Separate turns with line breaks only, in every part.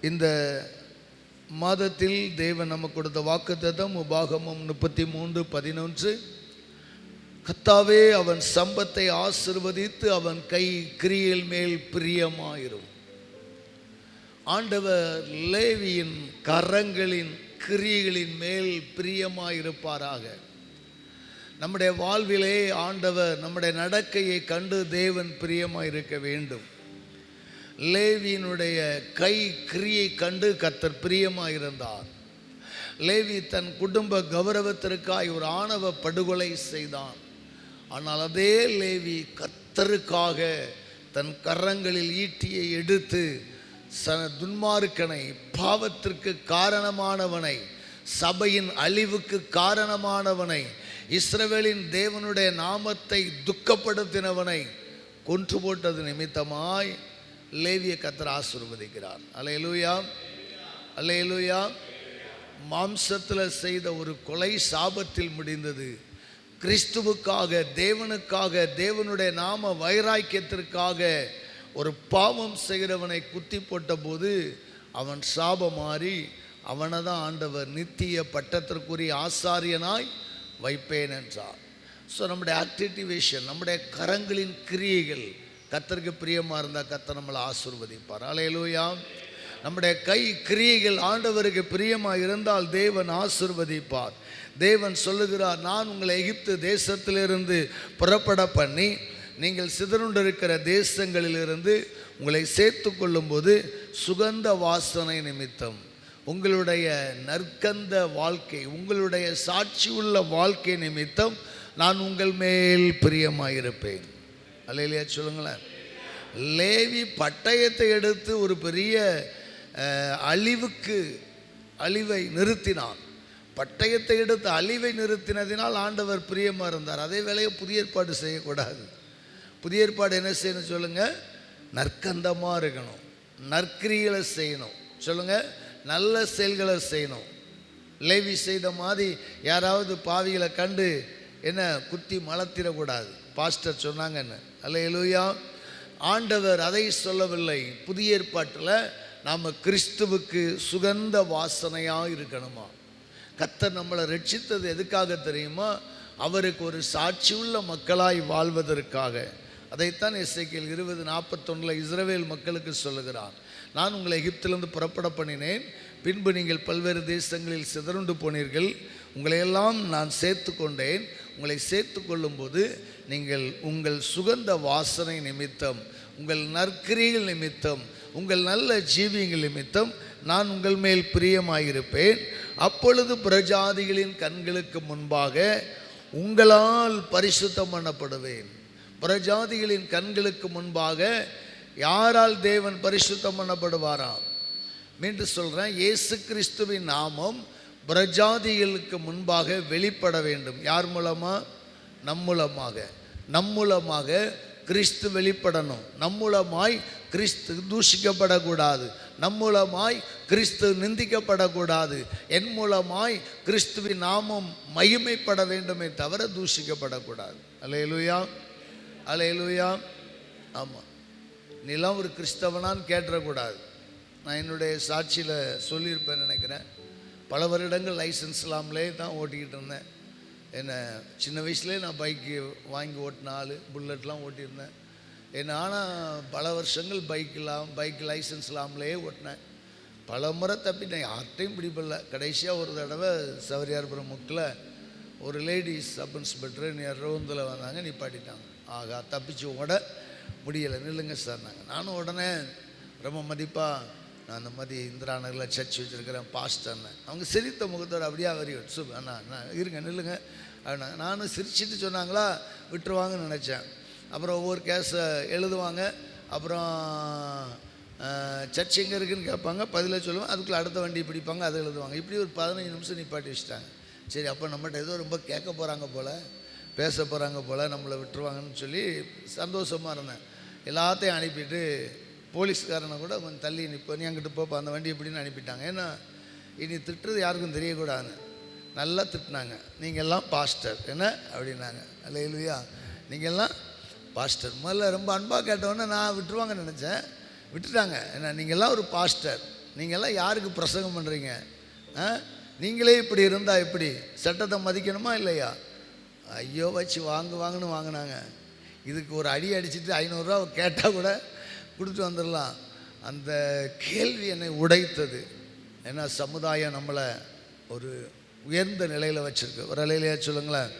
இந்த மாதத்தில் தேவன் நமக்கு கொடுத்த வாக்குத்தத்தம் உபாகமம் 33:11. கர்த்தாவே அவன் சம்பத்தை ஆசீர்வதித்து அவன் கை கிரியைகள் மேல் பிரியமாயிரும். ஆண்டவர் லேவியின் கரங்களின் கிரியைகளின் மேல் பிரியமாயிருப்பாராக. நம்முடைய வாழ்விலே ஆண்டவர் நம்முடைய நடக்கையை கண்டு தேவன் பிரியமாயிருக்க வேண்டும். லேவியினுடைய கை கிரியை கண்டு கர்த்தர் பிரியமாயிருந்தார். லேவி தன் குடும்ப கௌரவத்திற்காய் ஒரு ஆணவ படுகொலை செய்தான். ஆனால் அதே லேவி கர்த்தருக்காக தன் கரங்களில் ஈட்டியை எடுத்து துன்மார்க்கனை, பாவத்திற்கு காரணமானவனை, சபையின் அழிவுக்கு காரணமானவனை, இஸ்ரவேலின் தேவனுடைய நாமத்தை துக்கப்படுத்தினவனை கொன்று போட்டது நிமித்தமாய் லேவியை கர்த்தர் ஆசீர்வதிக்கிறார். அல்லேலூயா, அல்லேலூயா. மாம்சத்தில் செய்த ஒரு கொலை சாபத்தில் முடிந்தது. கிறிஸ்துவுக்காக, தேவனுக்காக, தேவனுடைய நாம வைராக்கியத்திற்காக ஒரு பாவம் செய்கிறவனை குத்தி போட்ட போது அவன் சாபம் மாறி அவனை தான் ஆண்டவர் நித்திய பட்டத்திற்குரிய ஆசாரியனாய் வைப்பேன் என்றார். ஸோ நம்முடைய ஆக்டிவேஷன், நம்முடைய கரங்களின் கிரியைகள் கர்த்தருக்கு பிரியமாக இருந்தால் கர்த்தர் நம்மளை ஆசீர்வதிப்பார். அல்லேலூயா. நம்முடைய கை கிரியைகள் ஆண்டவருக்கு பிரியமாக இருந்தால் தேவன் ஆசீர்வதிப்பார். தேவன் சொல்லுகிறார், நான் உங்களை எகிப்து தேசத்திலிருந்து புறப்பட பண்ணி நீங்கள் சிதறுண்டிருக்கிற தேசங்களிலிருந்து உங்களை சேர்த்து கொள்ளும்போது சுகந்த வாசனை நிமித்தம் உங்களுடைய நற்கந்த வாழ்க்கை, உங்களுடைய சாட்சி உள்ள வாழ்க்கை நிமித்தம் நான் உங்கள் மேல் பிரியமாயிருப்பேன். அல்லேலூயா சொல்லுங்களேன். லேவி பட்டயத்தை எடுத்து ஒரு பெரிய அழிவை நிறுத்தினான். பட்டயத்தை எடுத்து அழிவை நிறுத்தினதினால் ஆண்டவர் பிரியமாக இருந்தார். அதே வேளையை புதிய ஏற்பாடு செய்யக்கூடாது. புதிய ஏற்பாடு என்ன செய்யணும் சொல்லுங்கள்? நற்கந்தமாக இருக்கணும், நற்கிரிகளை செய்யணும். சொல்லுங்கள், நல்ல செயல்களை செய்யணும். லேவி செய்த மாதிரி யாராவது பாவிகளை கண்டு என்ன குத்தி மலத்திடக்கூடாது. பாஸ்டர் சொன்னாங்கன்னு. அல்லேலூயா. ஆண்டவர் அதை சொல்லவில்லை. புதிய ஏற்பாட்டில் நாம் கிறிஸ்துவுக்கு சுகந்த வாசனையாக இருக்கணுமா? கர்த்தர் நம்மளை ரட்சித்தது எதுக்காக தெரியுமா? அவருக்கு ஒரு சாட்சி உள்ள மக்களாய் வாழ்வதற்காக. அதைத்தான் எசேக்கியேல் 20:41 இஸ்ரவேல் மக்களுக்கு சொல்லுகிறார். நான் உங்களை எகிப்திலிருந்து புறப்பட பண்ணினேன், பின்பு நீங்கள் பல்வேறு தேசங்களில் சிதறுண்டு போனீர்கள், உங்களையெல்லாம் நான் சேர்த்து கொண்டேன். உங்களை சேர்த்து கொள்ளும்போது நீங்கள் உங்கள் சுகந்த வாசனை நிமித்தம், உங்கள் நற்கிரிகள் நிமித்தம், உங்கள் நல்ல ஜீவியங்கள் நிமித்தம் நான் உங்கள் மேல் பிரியமாயிருப்பேன். அப்பொழுது பிரஜாதிகளின் கண்களுக்கு முன்பாக உங்களால் பரிசுத்தம் பண்ணப்படுவேன். பிரஜாதிகளின் கண்களுக்கு முன்பாக யாரால் தேவன் பரிசுத்தம் பண்ணப்படுவாராம்? மீண்டும் சொல்கிறேன், இயேசு கிறிஸ்துவின் நாமம் பிரஜாதிகளுக்கு முன்பாக வெளிப்பட வேண்டும். யார் மூலமாக? நம் மூலமாக கிறிஸ்து வெளிப்படணும். நம் மூலமாய் கிறிஸ்து தூஷிக்கப்படக்கூடாது. நம் மூலமாய் கிறிஸ்து நிந்திக்கப்படக்கூடாது. என் மூலமாய் கிறிஸ்துவின் நாமம் மகிமைப்பட வேண்டுமே தவிர தூஷிக்கப்படக்கூடாது. அல்லேலூயா, அல்லேலூயா. ஆமாம், நீலாம் ஒரு கிறிஸ்தவனான்னு கேட்டுறக்கூடாது. நான் என்னுடைய சாட்சியில் சொல்லியிருப்பேன் நினைக்கிறேன். பல வருடங்கள் லைசன்ஸ் இல்லாமலே தான் ஓட்டிக்கிட்டு இருந்தேன். என்ன சின்ன வயசுலேயே நான் பைக்கு வாங்கி ஓட்டின ஆள், புல்லட்லாம் ஓட்டியிருந்தேன். என்ன ஆனால் பல வருஷங்கள் பைக் லைசன்ஸ் இல்லாமலே ஓட்டினேன். பல முறை தப்பிட்டேன், யார்கிட்டையும் பிடிப்படல. கடைசியாக ஒரு தடவை சவரியார்புரம் முக்கில் ஒரு லேடிஸ் சப் இன்ஸ்பெக்டர் ரோந்தில் வந்தாங்க, நிப்பாட்டிட்டாங்க. ஆகா, தப்பிச்சு ஓட முடியலை, நில்லுங்க சார். நானும் உடனே ரொம்ப மதிப்பாக, நான் அந்த மாதிரி இந்திரா நகரில் சர்ச் வச்சுருக்கிறேன் பாஸ்டர்னு. அவங்க சிரித்த முகத்தோடு அப்படியே வரி அண்ணா இருங்க நில்லுங்க அப்படின்னா. நானும் சிரிச்சிட்டு சொன்னாங்களா விட்டுருவாங்கன்னு நினச்சேன். அப்புறம் ஒவ்வொரு கேஸை எழுதுவாங்க. அப்புறம் சர்ச் எங்கே இருக்குதுன்னு கேட்பாங்க, பதில சொல்லுவேன். அதுக்குள்ளே அடுத்த வண்டி பிடிப்பாங்க, அதை எழுதுவாங்க. இப்படி ஒரு 15 நிமிஷம் நிப்பாட்டி வச்சுட்டாங்க. சரி, அப்போ நம்மகிட்ட ஏதோ ரொம்ப கேட்க போகிறாங்க போல், பேச போகிறாங்க போல், நம்மளை விட்டுருவாங்கன்னு சொல்லி சந்தோஷமாக இருந்தேன். எல்லாத்தையும் அனுப்பிட்டு போலீஸ்காரனை கூட கொஞ்சம் தள்ளி நிற்போ, நீ அங்கிட்டு போப்போ அந்த வண்டி எப்படின்னு அனுப்பிட்டாங்க. ஏன்னா இனி திட்டுறது யாருக்கும் தெரியக்கூடாதுன்னு நல்லா திட்டினாங்க. நீங்கள்லாம் பாஸ்டர் என்ன அப்படின்னாங்க. அல்லேலூயா. நீங்கள்லாம் பாஸ்டர். முதல்ல ரொம்ப அன்பாக கேட்டவொன்னே நான் விட்டுருவாங்கன்னு நினச்சேன். விட்டுட்டாங்க. ஏன்னா நீங்கள்லாம் ஒரு பாஸ்டர், நீங்கள்லாம் யாருக்கு பிரசங்கம் பண்ணுறீங்க? நீங்களே இப்படி இருந்தால் எப்படி? சட்டத்தை மதிக்கணுமா இல்லையா? ஐயோ வச்சு வாங்குன்னு வாங்கினாங்க. இதுக்கு ஒரு அடி அடிச்சுட்டு 500 ரூபா கேட்டால் கூட கொடுத்துட்டு வந்துடலாம். அந்த கேள்வி என்னை உடைத்தது. ஏன்னா சமுதாயம் நம்மளை ஒரு உயர்ந்த நிலையில் வச்சுருக்கு. ஒரு நிலையிலையா சொல்லுங்களேன்.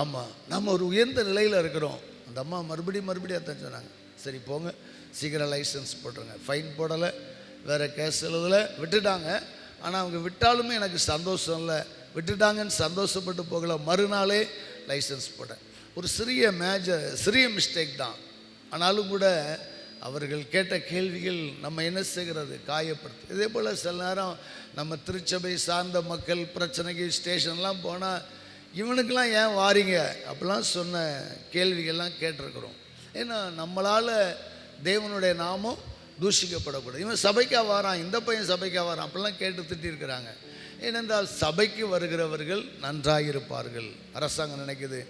ஆமாம், நம்ம ஒரு உயர்ந்த நிலையில் இருக்கிறோம். அந்த அம்மா மறுபடியும் அதான் சொன்னாங்க. சரி போங்க, சீக்கிரம் லைசன்ஸ் போட்டுருங்க. ஃபைன் போடலை, வேறு கேஸ் எழுதலை, விட்டுட்டாங்க. ஆனால் அவங்க விட்டாலுமே எனக்கு சந்தோஷம் இல்லை. விட்டுட்டாங்கன்னு சந்தோஷப்பட்டு போகல. மறுநாளே லைசன்ஸ் போட்டேன். ஒரு சிறிய மிஸ்டேக் தான். ஆனாலும் கூட அவர்கள் கேட்ட கேள்விகள் நம்ம என்ன செய்கிறது, காயப்படுத்து. இதே போல் சில நேரம் நம்ம திருச்சபை சார்ந்த மக்கள் பிரச்சனைக்கு ஸ்டேஷன்லாம் போனால் இவனுக்கெல்லாம் ஏன் வாரீங்க அப்படிலாம் சொன்ன கேள்விகள்லாம் கேட்டிருக்கிறோம். ஏன்னா நம்மளால் தேவனுடைய நாமம் தூஷிக்கப்படக்கூடாது. இவன் சபைக்காக வாரான், இந்த பையன் சபைக்காக வாரான் அப்படிலாம் கேட்டு திட்டிருக்கிறாங்க. ஏனென்றால் சபைக்கு வருகிறவர்கள் நன்றாக இருப்பார்கள். அரசாங்கம் நினைக்குது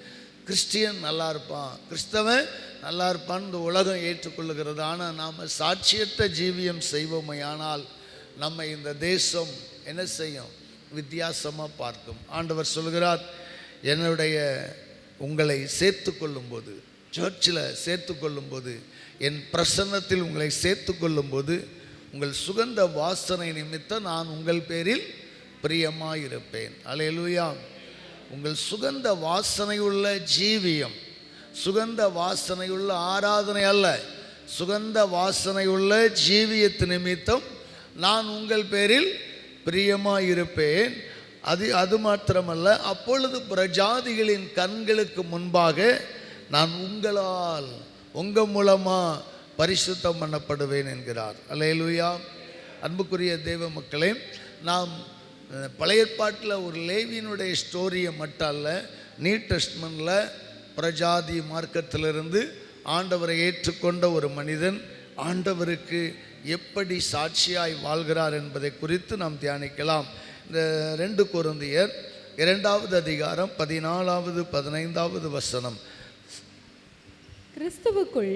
கிறிஸ்டியன் நல்லா இருப்பான், கிறிஸ்தவன் நல்லா இருப்பான்னு இந்த உலகம் ஏற்றுக்கொள்ளுகிறது. ஆனால் நாம் சாட்சியற்ற ஜீவியம் செய்வோமே ஆனால் நம்ம இந்த தேசம் என்ன செய்யும், வித்தியாசமாக பார்க்கும். ஆண்டவர் சொல்கிறார், என்னுடைய உங்களை சேர்த்து கொள்ளும்போது, சர்ச்சில் சேர்த்து கொள்ளும்போது, என் பிரசன்னத்தில் உங்களை சேர்த்து கொள்ளும்போது உங்கள் சுகந்த வாசனை நிமித்தம் நான் உங்கள் பேரில் பிரியமாயிருப்பேன். அல்லேலூயா. உங்கள் சுகந்த வாசனையுள்ள ஜீவியம், சுகந்த வாசனையுள்ள ஆராதனை அல்ல, சுகந்த வாசனையுள்ள ஜீவியத்து நிமித்தம் நான் உங்கள் பேரில் பிரியமாயிருப்பேன். அது மாத்திரமல்ல, அப்பொழுது பிரஜாதிகளின் கண்களுக்கு முன்பாக நான் உங்களால், உங்கள் மூலமாக பரிசுத்தம் பண்ணப்படுவேன் என்கிறார். அல்லேலூயா. அன்புக்குரிய தேவ மக்களே, நாம் பழைய ஏற்பாட்டில் ஒரு லேவியினுடைய ஸ்டோரியை மட்டும் அல்ல, நியூ டெஸ்டமென்ட்டில் பிரஜாதி மார்க்கத்திலிருந்து ஆண்டவரை ஏற்றுக்கொண்ட ஒரு மனிதன் ஆண்டவருக்கு எப்படி சாட்சியாய் வாழ்கிறார் என்பதை குறித்து நாம் தியானிக்கலாம். இந்த 2 கொரிந்தியர் 2வது அதிகாரம் 14வது 15வது வசனம்.
கிறிஸ்துவுக்குள்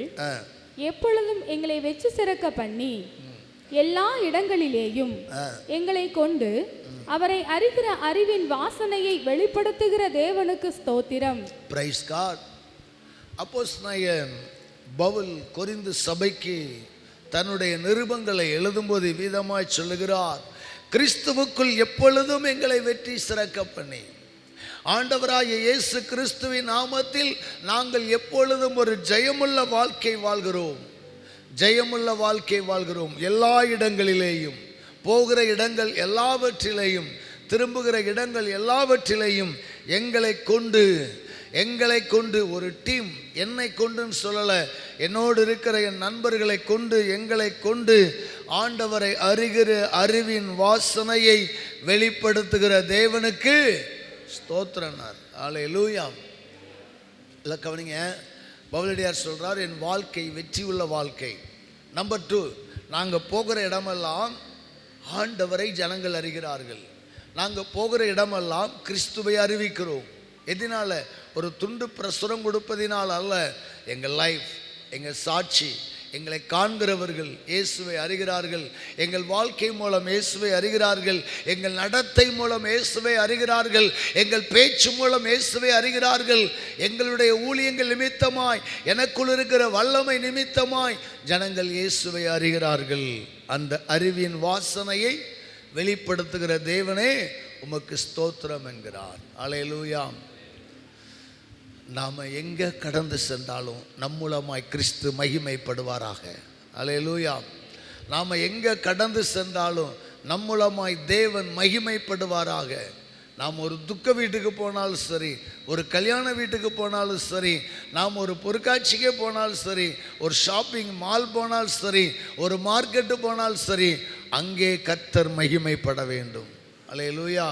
எப்பொழுதும் எங்களை வெற்றி சிறக்க பண்ணி எல்லா இடங்களிலேயும் எங்களை கொண்டு அவரை அறிகிற அறிவின் வாசனையை வெளிப்படுத்துகிற தேவனுக்கு ஸ்தோத்திரம். Praise God. அப்போஸ்தலன் பவுல் கொரிந்து சபைக்கு தன்னுடைய நிருபங்களை எழுதும்போது விதமாய் சொல்லுகிறார், கிறிஸ்துவுக்குள் எப்பொழுதும் எங்களை வெற்றி சிறக்க பண்ணி, ஆண்டவராகிய இயேசு கிறிஸ்துவின் நாமத்தில் நாங்கள் எப்பொழுதும் ஒரு ஜெயமுள்ள வாழ்க்கை வாழ்கிறோம், ஜெயமுள்ள வாழ்க்கை வாழ்கிறோம். எல்லா இடங்களிலேயும், போகிற இடங்கள் எல்லாவற்றிலேயும், திரும்புகிற இடங்கள் எல்லாவற்றிலேயும் எங்களை கொண்டு ஒரு டீம், என்னை கொண்டுன்னு சொல்லலை, என்னோடு இருக்கிற என் நண்பர்களை கொண்டு, எங்களை கொண்டு ஆண்டவரை அறிகிற அறிவின் வாசனையை வெளிப்படுத்துகிற தேவனுக்கு ஸ்தோத்திரனார். அல்லேலூயா. இல்லை கவனிங்க, பவுலடியார் சொல்கிறார், என் வாழ்க்கை வெற்றி உள்ள வாழ்க்கை. நம்பர் 2, நாங்கள் போகிற இடமெல்லாம் ஆண்டவரை ஜனங்கள் அறிகிறார்கள். நாங்கள் போகிற இடமெல்லாம் கிறிஸ்துவை அறிவிக்கிறோம். எதனால? ஒரு துண்டு பிரசுரம் கொடுப்பதினால் அல்ல. எங்கள் லைஃப், எங்கள் சாட்சி, எங்களை காண்கிறவர்கள் இயேசுவை அறிகிறார்கள். எங்கள் வாழ்க்கை மூலம் இயேசுவை அறிகிறார்கள். எங்கள் நடத்தை மூலம் இயேசுவை அறிகிறார்கள். எங்கள் பேச்சு மூலம் இயேசுவை அறிகிறார்கள். எங்களுடைய ஊழியங்கள் நிமித்தமாய், எனக்குள் இருக்கிற வல்லமை நிமித்தமாய் ஜனங்கள் இயேசுவை அறிகிறார்கள். அந்த அறிவின் வாசனையை வெளிப்படுத்துகிற தேவனே உமக்கு ஸ்தோத்திரம் என்கிறார். அல்லேலூயா. நாம் எங்கே கடந்து சென்றாலும் நம் மூலமாய் கிறிஸ்து மகிமைப்படுவாராக. அல்லேலூயா. நாம் எங்கே கடந்து சென்றாலும் நம் மூலமாய் தேவன் மகிமைப்படுவாராக. நாம் ஒரு துக்க வீட்டுக்கு போனாலும் சரி, ஒரு கல்யாண வீட்டுக்கு போனாலும் சரி, நாம் ஒரு பொருட்காட்சிக்கே போனாலும் சரி, ஒரு ஷாப்பிங் மால் போனாலும் சரி, ஒரு மார்க்கெட்டு போனாலும் சரி, அங்கே கர்த்தர் மகிமைப்பட வேண்டும். அல்லேலூயா.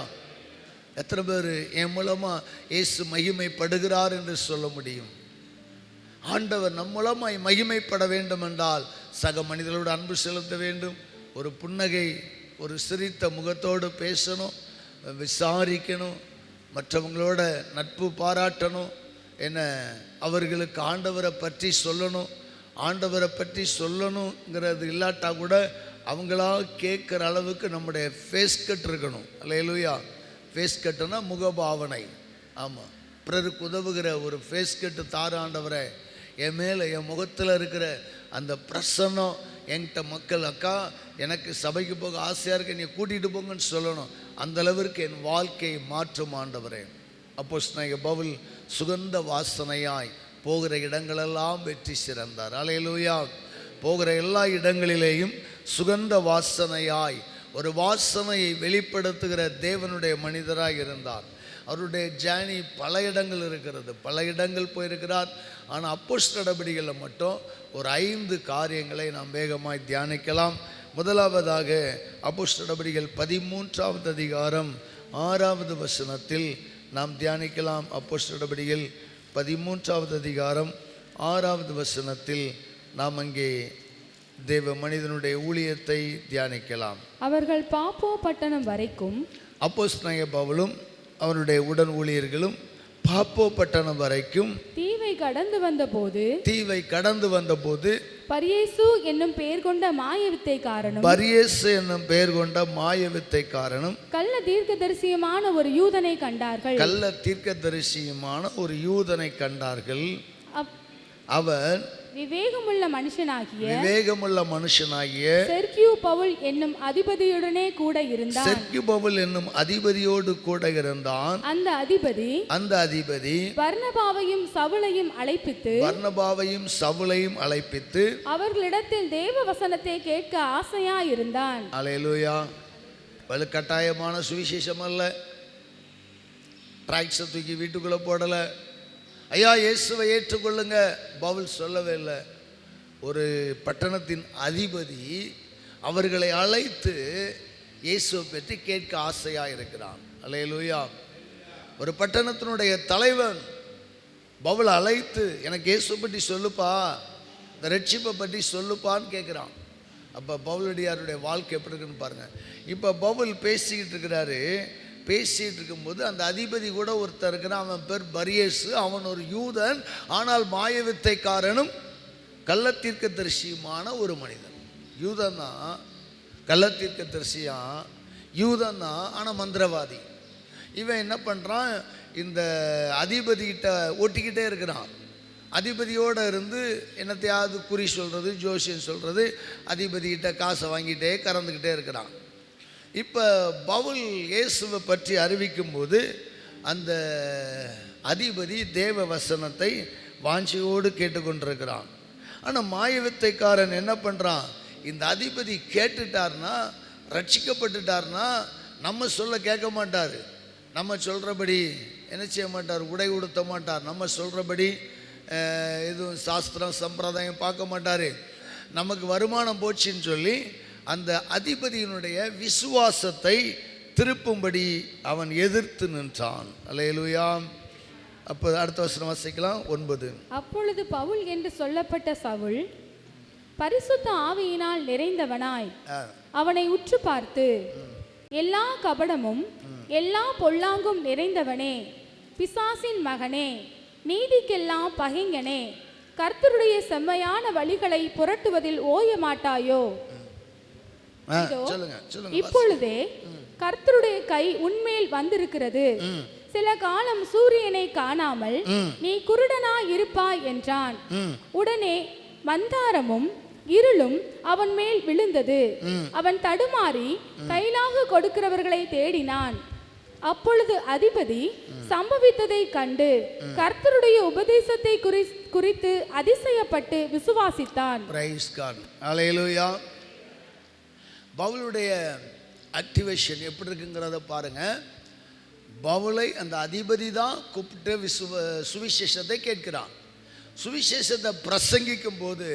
எத்தனை பேர் என் மூலமாக இயேசு மகிமைப்படுகிறார் என்று சொல்ல முடியும்? ஆண்டவர் நம் மூலமாய் மகிமைப்பட வேண்டும் என்றால் சக மனிதர்களோடு அன்பு செலுத்த வேண்டும். ஒரு புன்னகை, ஒரு சிரித்த முகத்தோடு பேசணும், விசாரிக்கணும், மற்றவங்களோட நட்பு பாராட்டணும், என்ன அவர்களுக்கு ஆண்டவரை பற்றி சொல்லணும். ஆண்டவரை பற்றி சொல்லணுங்கிறது இல்லாட்டா கூட
அவங்களா கேட்குற அளவுக்கு நம்முடைய ஃபேஸ் கட் இருக்கணும். அல்லேலூயா. ஃபேஸ் கட்டுனா முகபாவனை. ஆமாம், பிறருக்கு உதவுகிற ஒரு ஃபேஸ் கட்டு தார ஆண்டவரே. என் மேலே என் முகத்தில் இருக்கிற அந்த பிரசன்னம் என்கிட்ட மக்கள், அக்கா எனக்கு சபைக்கு போக ஆசையாக இருக்கு, நீ கூட்டிகிட்டு போங்கன்னு சொல்லணும். அந்த அளவிற்கு என் வாழ்க்கையை மாற்றும் ஆண்டவரே. அப்போஸ்தலனாகிய பவுல் சுகந்த வாசனையாய் போகிற இடங்களெல்லாம் வெற்றி சிறந்தார். அல்லேலூயா. போகிற எல்லா இடங்களிலேயும் சுகந்த வாசனையாய் ஒரு வாசனையை வெளிப்படுத்துகிற தேவனுடைய மனிதராக இருந்தார். அவருடைய ஜேர்னி பல இடங்கள் இருக்கிறது, பல இடங்கள் போயிருக்கிறார். ஆனால் அப்போஸ்தலர் நடபடிகளில் மட்டும் ஒரு 5 காரியங்களை நாம் வேகமாய் தியானிக்கலாம். முதலாவதாக அப்போஸ்தலர் நடபடிகள் 13ஆவது அதிகாரம் 6வது வசனத்தில் நாம் தியானிக்கலாம். அப்போஸ்தலர் நடபடிகள் 13ஆவது அதிகாரம் 6வது வசனத்தில் நாம் அங்கே தேவ மனிதனுடைய ஊழியத்தை தியானிக்கலாம்.
அவர்கள் பாப்போ பட்டணம் வரைக்கும்,
அப்போஸ்தலனாகிய பவுலும் அவருடைய உடன் ஊழியர்களும் பாப்போ பட்டணம் வரைக்கும்
தீவை கடந்து வந்தபோது பரியேசு என்னும் பெயர் கொண்ட மாயவித்தைக்காரனும் கள்ள தீர்க்கதரிசியுமான ஒரு யூதனை கண்டார்கள். அவன் விவேகமுள்ள மனுஷனாகிய செர்கியு பவுல் என்னும் அதிபதியோடு கூட இருந்தான். அந்த அதிபதி பர்னபாவையும் சவுலையும் அழைப்பித்து அவர்களிடத்தில் தேவ வசனத்தை கேட்க ஆசையா இருந்தான்.
அல்லேலூயா. வலுக்கட்டாயமான சுவிசேஷம் அல்ல. டிராக்ஸை தூக்கி வீட்டுக்குள்ள போடல. ஐயா இயேசுவை ஏற்றுக்கொள்ளுங்க பவுல் சொல்லவே இல்லை. ஒரு பட்டணத்தின் அதிபதி அவர்களை அழைத்து இயேசுவை பற்றி கேட்க ஆசையாக இருக்கிறான். அல்லேலூயா. ஒரு பட்டணத்தினுடைய தலைவன் பவுல் அழைத்து எனக்கு இயேசுவை பற்றி சொல்லுப்பா, இந்த ரட்சிப்பை பற்றி சொல்லுப்பான்னு கேட்குறான். அப்போ பவுலடியாருடைய வாழ்க்கை எப்படி இருக்குன்னு பாருங்கள். இப்போ பவுல் பேசிக்கிட்டு இருக்கிறாரு. பேசிகிட்டு இருக்கும்போது அந்த அதிபதி கூட ஒருத்தர் இருக்கிறான். அவன் பேர் பரியேசு. அவன் ஒரு யூதன், ஆனால் மாயவித்தைக்காரனும் கள்ளத்தீர்க்கதரிசியுமான ஒரு மனிதன். யூதன் தான், கள்ளத்தீர்க்கதரிசியா யூதன் தான், ஆனால் மந்திரவாதி. இவன் என்ன பண்ணுறான், இந்த அதிபதிகிட்ட ஒட்டிக்கிட்டே இருக்கிறான். அதிபதியோடு இருந்து என்னத்தையாவது குறி சொல்கிறது, ஜோசியம் சொல்கிறது, அதிபதிகிட்ட காசை வாங்கிட்டே கறந்துக்கிட்டே இருக்கிறான். இப்போ பவுல் இயேசுவை பற்றி அறிவிக்கும்போது அந்த அதிபதி தேவ வசனத்தை வாஞ்சியோடு கேட்டுக்கொண்டிருக்கிறான். ஆனால் மாயவித்தைக்காரன் என்ன பண்ணுறான், இந்த அதிபதி கேட்டுட்டார்னா, ரட்சிக்கப்பட்டுட்டார்னா நம்ம சொல்ல கேட்க மாட்டார், நம்ம சொல்கிறபடி என்ன செய்ய மாட்டார், உடை உடுத்த மாட்டார், நம்ம சொல்கிறபடி எதுவும் சாஸ்திரம் சம்பிரதாயம் பார்க்க மாட்டார். நமக்கு வருமானம் போச்சுன்னு சொல்லி அந்த அதிபதியினுடைய விசுவாசத்தை திருப்பும்படி அவன் எதிர்த்து நின்றான். அல்லேலூயா. அப்போ அடுத்த வசனம் வாசிக்கலாம். 9.
அப்பொழுது பவுல் என்று சொல்லப்பட்ட சவுல் பரிசுத்த ஆவியினால் நிறைந்தவனாய் அவனை உற்று பார்த்து, எல்லா கபடமும் எல்லா பொல்லாங்கும் நிறைந்தவனே, பிசாசின் மகனே, நீதிக்கெல்லாம் பகைஞனே, கர்த்தருடைய செம்மையான வழிகளை புரட்டுவதில் ஓய மாட்டாயோ? இப்பொழுதே கர்த்தருடைய கை உன்மேல் வந்திருக்கிறது. சில காலம் சூரியனை காணாமல் நீ குருடனா இருப்பாய் என்றான். உடனே மந்தாரமும் இருளும் அவன் மேல் விழுந்தது. அவன் தடுமாறி கைலாக கொடுக்கிறவர்களை தேடினான். அப்பொழுது அதிபதி சம்பவித்ததை கண்டு கர்த்தருடைய உபதேசத்தை குறித்து அதிசயப்பட்டு விசுவாசித்தான்.
பவுலுடைய ஆக்டிவேஷன் எப்படி இருக்குங்கிறத பாருங்க. பவுலை அந்த அதிபதி தான் கூப்பிட்டு சுவிசேஷத்தை கேட்கிறான். சுவிசேஷத்தை பிரசங்கிக்கும் போது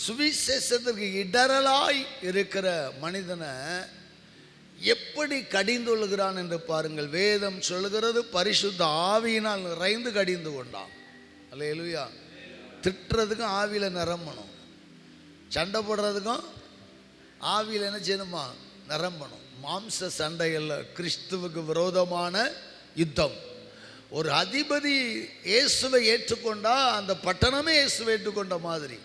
சுவிசேஷத்திற்கு இடரலாய் இருக்கிற மனிதனை எப்படி கடிந்துள்ளுகிறான் என்று பாருங்கள். வேதம் சொல்லுகிறது, பரிசுத்த ஆவியினால் நிறைந்து கடிந்து கொண்டான். அல்லேலூயா. திட்டுறதுக்கும் ஆவியில் நிரம்பணும், சண்டை போடுறதுக்கும் ஆவியில் என்ன செய்யணுமா, நிரம்பணும். மாம்ச சண்டைகளில் கிறிஸ்துவுக்கு விரோதமான யுத்தம். ஒரு அதிபதி இயேசுவை ஏற்றுக்கொண்டா அந்த பட்டணமே இயேசுவை ஏற்றுக்கொண்ட மாதிரி.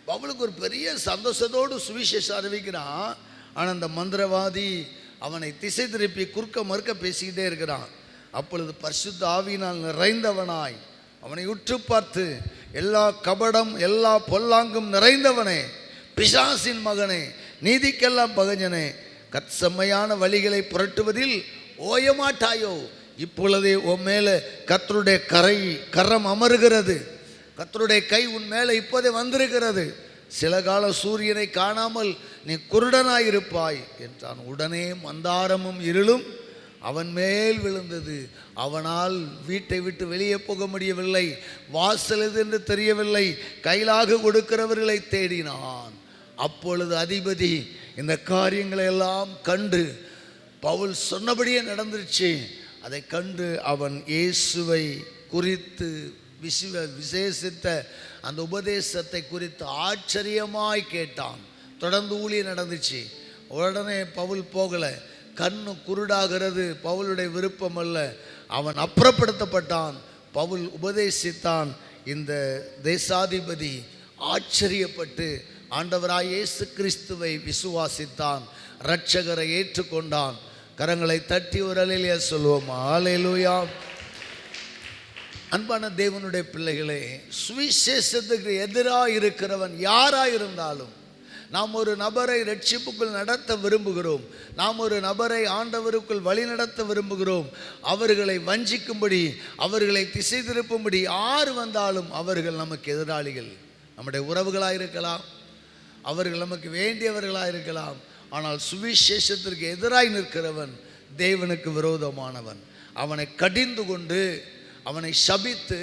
பவுலுக்கு ஒரு பெரிய சந்தோஷத்தோடு சுவிசேஷம் அறிவிக்கிறான். ஆனால் அந்த மந்திரவாதி அவனை திசை திருப்பி குறுக்க மறுக்க பேசிக்கிட்டே இருக்கிறான். அப்பொழுது பரிசுத்த ஆவியினால் நிறைந்தவனாய் அவனை உற்று பார்த்து, எல்லா கபடம் எல்லா பொல்லாங்கும் நிறைந்தவனே, பிசாசின் மகனே, நீதிக்கெல்லாம் பகஞ்சனே, கற்சம்மையான வழிகளை புரட்டுவதில் ஓயமாட்டாயோ? இப்பொழுதே உன் மேலே கர்த்தருடைய கரம் அமருகிறது. கர்த்தருடைய கை உன் மேலே இப்போதே வந்திருக்கிறது. சில கால சூரியனை காணாமல் நீ குருடனாயிருப்பாய் என்றான். உடனே மந்தாரமும் இருளும் அவன் மேல் விழுந்தது. அவனால் வீட்டை விட்டு வெளியே போக முடியவில்லை. வாசல் எது என்று தெரியவில்லை. கையிலாக கொடுக்கிறவர்களை தேடினான். அப்பொழுது அதிபதி இந்த காரியங்களை எல்லாம் கண்டு, பவுல் சொன்னபடியே நடந்துருச்சு, அதை கண்டு அவன் இயேசுவை குறித்து விசேஷித்த அந்த உபதேசத்தை குறித்து ஆச்சரியமாய் கேட்டான். தொடர்ந்து ஊழியம் நடந்துச்சு. உடனே பவுல் போகலை. கண்ணு குருடாகிறது பவுலுடைய விருப்பம் அல்ல. அவன் அப்புறப்படுத்தப்பட்டான். பவுல் உபதேசித்தான். இந்த தேசாதிபதி ஆச்சரியப்பட்டு ஆண்டவராய் இயேசு கிறிஸ்துவை விசுவாசித்தான். இரட்சகரை ஏற்றுக்கொண்டான். கரங்களை தட்டி ஒரு அல்லேலூயா சொல்லுவோமா? அல்லேலூயா. அன்பான தேவனுடைய பிள்ளைகளே, சுவிசேஷத்துக்கு எதிராக இருக்கிறவன் யாராக இருந்தாலும், நாம் ஒரு நபரை ரட்சிப்புக்குள் நடத்த விரும்புகிறோம், நாம் ஒரு நபரை ஆண்டவருக்குள் வழி நடத்த விரும்புகிறோம், அவர்களை வஞ்சிக்கும்படி, அவர்களை திசை திருப்பும்படி யார் வந்தாலும் அவர்கள் நமக்கு எதிராளிகள். நம்முடைய உறவுகளாக இருக்கலாம், அவர்கள் நமக்கு வேண்டியவர்களாக இருக்கலாம். ஆனால் சுவிசேஷத்திற்கு எதிராய் நிற்கிறவன் தேவனுக்கு விரோதமானவன். அவனை கடிந்து கொண்டு, அவனை சபித்து,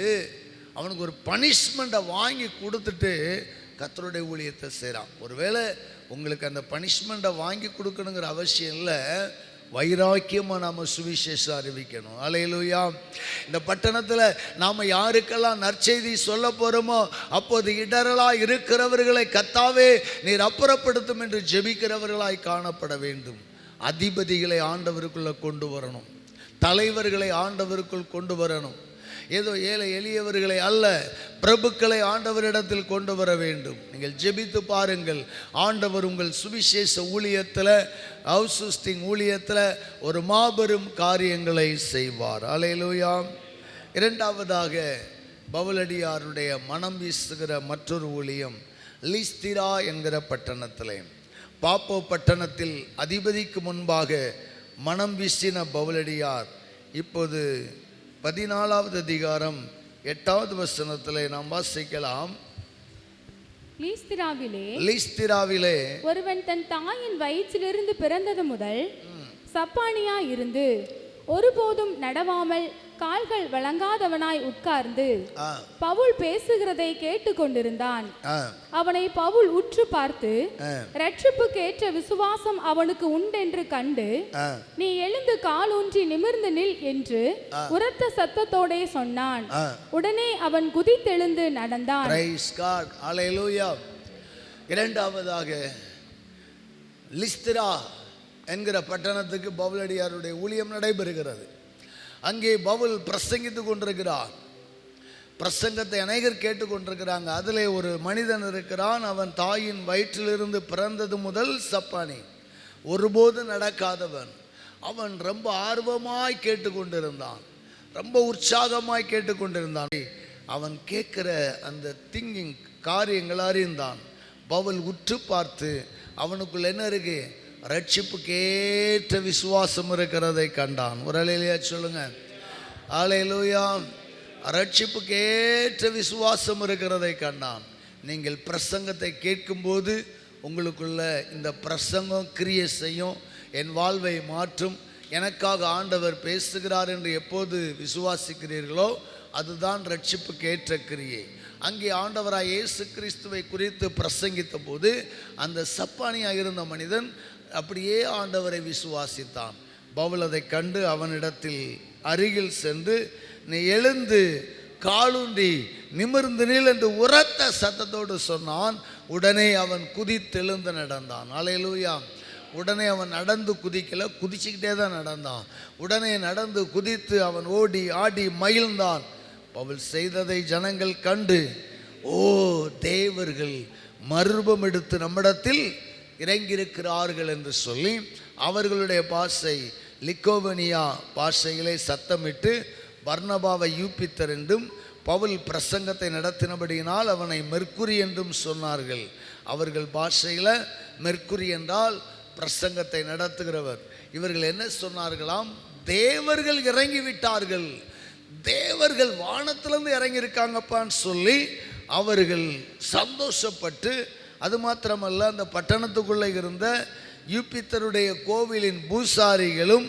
அவனுக்கு ஒரு பனிஷ்மெண்ட்டை வாங்கி கொடுத்துட்டு கர்த்தருடைய ஊழியத்தை செய்கிறான். ஒருவேளை உங்களுக்கு அந்த பனிஷ்மெண்ட்டை வாங்கி கொடுக்கணுங்கிற அவசியம் இல்லை. வைராக்கியமாக நாம் சுவிசேஷம் அறிவிக்கணும். அல்லேலூயா. இந்த பட்டணத்தில் நாம் யாருக்கெல்லாம் நற்செய்தி சொல்ல போகிறோமோ அப்போது இடரலாக இருக்கிறவர்களை கர்த்தாவே நீர் அப்புறப்படுத்தும் என்று ஜெபிக்கிறவர்களாய் காணப்பட வேண்டும். அதிபதிகளை ஆண்டவருக்குள்ளே கொண்டு வரணும். தலைவர்களை ஆண்டவருக்குள் கொண்டு வரணும். ஏதோ ஏழை எளியவர்களை அல்ல, பிரபுக்களை ஆண்டவரிடத்தில் கொண்டு வர வேண்டும். நீங்கள் ஜெபித்து பாருங்கள். ஆண்டவர் உங்கள் சுவிசேஷ ஊழியத்தில், அவுட்சோர்சிங் ஊழியத்தில் ஒரு மாபெரும் காரியங்களை செய்வார். அல்லேலூயா. இரண்டாவதாக பவுலடியாருடைய மனம் வீசுகிற மற்றொரு ஊழியம் லீஸ்திரா என்கிற பட்டணத்தில், பாப்போ பட்டணத்தில் அதிபதிக்கு முன்பாக மனம் வீசின பவுலடியார் இப்போது 14வது அதிகாரம் 8வது வசனத்திலே நாம் வாசிக்கலாம். லீஸ்திராவிலே
ஒருவன் தன் தாயின் வயிற்றிலிருந்து பிறந்தது முதல் சப்பானியா இருந்து ஒருபோதும் நடவாமல் கால்கள் வழங்காதவனாய் உட்கார்ந்து பவுல் பேசுகிறதை கேட்டு கொண்டிருந்தான். அவனை பவுல் உற்று பார்த்து, ரட்சிப்புக்கு ஏற்ற விசுவாசம் அவனுக்கு உண்டென்று கண்டு, நீ எழுந்து காலூன்றி நிமிர்ந்து நில் என்று உரத்த சத்தத்தோடே சொன்னான். உடனே அவன் குதித்தெழுந்து நடந்தான்.
இரண்டாவதாக லிஸ்திரா என்கிற பட்டணத்துக்கு பவுலடியாருடைய ஊழியம் நடைபெறுகிறது. அங்கே பவுல் பிரசங்கித்து கொண்டிருக்கிறார். பிரசங்கத்தை அநேகர் கேட்டுக்கொண்டிருக்கிறாங்க. அதிலே ஒரு மனிதன் இருக்கிறான். அவன் தாயின் வயிற்றிலிருந்து பிறந்தது முதல் சப்பானி, ஒருபோது நடக்காதவன். அவன் ரொம்ப ஆர்வமாய் கேட்டுக்கொண்டிருந்தான், ரொம்ப உற்சாகமாய் கேட்டுக்கொண்டிருந்தான். அவன் கேட்கிற அந்த திங்கிங் காரியங்கள் அறிந்தான். பவுல் உற்று பார்த்து அவனுக்குள்ள என்ன இருக்கு? ரட்சிப்புக்கேற்ற விசுவாசம் இருக்கிறதை கண்டான். ஒரு அல்லேலூயா சொல்லுங்க. அல்லேலூயா. ரட்சிப்புக்கேற்ற விசுவாசம் இருக்கிறதை கண்டான். நீங்கள் பிரசங்கத்தை கேட்கும்போது உங்களுக்குள்ள இந்த பிரசங்கம் கிரியை செய்யும், என் வாழ்வை மாற்றும், எனக்காக ஆண்டவர் பேசுகிறார் என்று எப்போது விசுவாசிக்கிறீர்களோ அதுதான் ரட்சிப்புக்கு ஏற்ற கிரியை. அங்கே ஆண்டவராய் இயேசு கிறிஸ்துவை குறித்து பிரசங்கித்த போது அந்த சப்பானியாக இருந்த மனிதன் அப்படியே ஆண்டவரை விசுவாசித்தான். பவுல் அதை கண்டு அவனிடத்தில் அருகில் சென்று, நீ எழுந்து காலூன்றி நிமிர்ந்து நில் என்று உரத்த சத்தத்தோடு சொன்னான். உடனே அவன் குதித்தெழுந்து நடந்தான். அல்லேலூயா. உடனே அவன் நடந்து குதிக்கல, குதிச்சுக்கிட்டே தான் நடந்தான். உடனே நடந்து குதித்து அவன் ஓடி ஆடி மகிழ்ந்தான். பவுல் செய்ததை ஜனங்கள் கண்டு, ஓ தேவர்கள் மறுரூபம் எடுத்து நம்மிடத்தில் இறங்கியிருக்கிறார்கள் என்று சொல்லி அவர்களுடைய பாஷை லிக்கோவனியா பாஷைகளை சத்தமிட்டு பர்னபாவை யூப்பித்தர் என்றும் பவுல் பிரசங்கத்தை நடத்தினபடியினால் அவனை மெர்க்குரி என்றும் சொன்னார்கள். அவர்கள் பாஷையில் மெர்க்குரி என்றால் பிரசங்கத்தை நடத்துகிறவர். இவர்கள் என்ன சொன்னார்களாம்? தேவர்கள் இறங்கி விட்டார்கள், தேவர்கள் வானத்திலிருந்து இறங்கி இருக்காங்கப்பான்னு சொல்லி அவர்கள் சந்தோஷப்பட்டு, அது மாத்திரமல்ல அந்த பட்டணத்துக்குள்ளே இருந்த யூப்பித்தருடைய கோவிலின் பூசாரிகளும்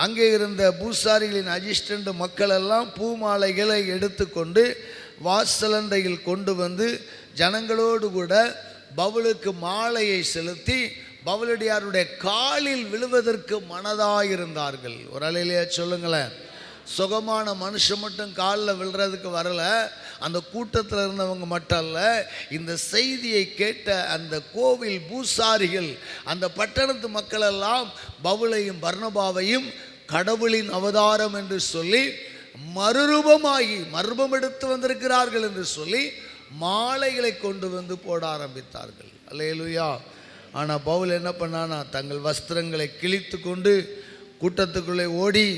அங்கே இருந்த பூசாரிகளின் அசிஸ்டண்ட் மக்கள் எல்லாம் பூமாலைகளை எடுத்துக்கொண்டு வாசலண்டையில் கொண்டு வந்து ஜனங்களோடு கூட பவுலுக்கு மாலையை செலுத்தி பவுலடியாருடைய காலில் விழுவதற்கு மனதாயிருந்தார்கள். ஒரு அலையிலேயே சொல்லுங்களேன். சுகமான மனுஷன் மட்டும் காலில் விழுறதுக்கு வரல, அந்த கூட்டத்தில் இருந்தவங்க மட்டும் அல்ல, இந்த செய்தியை கேட்ட அந்த கோவில் பூசாரிகள், அந்த பட்டணத்து மக்கள் எல்லாம் பவுலையும் பர்னபாவையும் கடவுளின் அவதாரம் என்று சொல்லி மறுரூபமாகி மறுரூபம் எடுத்து வந்திருக்கிறார்கள் என்று சொல்லி மாலைகளை கொண்டு வந்து போட ஆரம்பித்தார்கள். அல்லேலூயா. ஆனால் பவுல் என்ன பண்ணானா, தங்கள் வஸ்திரங்களை கிழித்து கொண்டு கூட்டத்துக்குள்ளே ஓடி,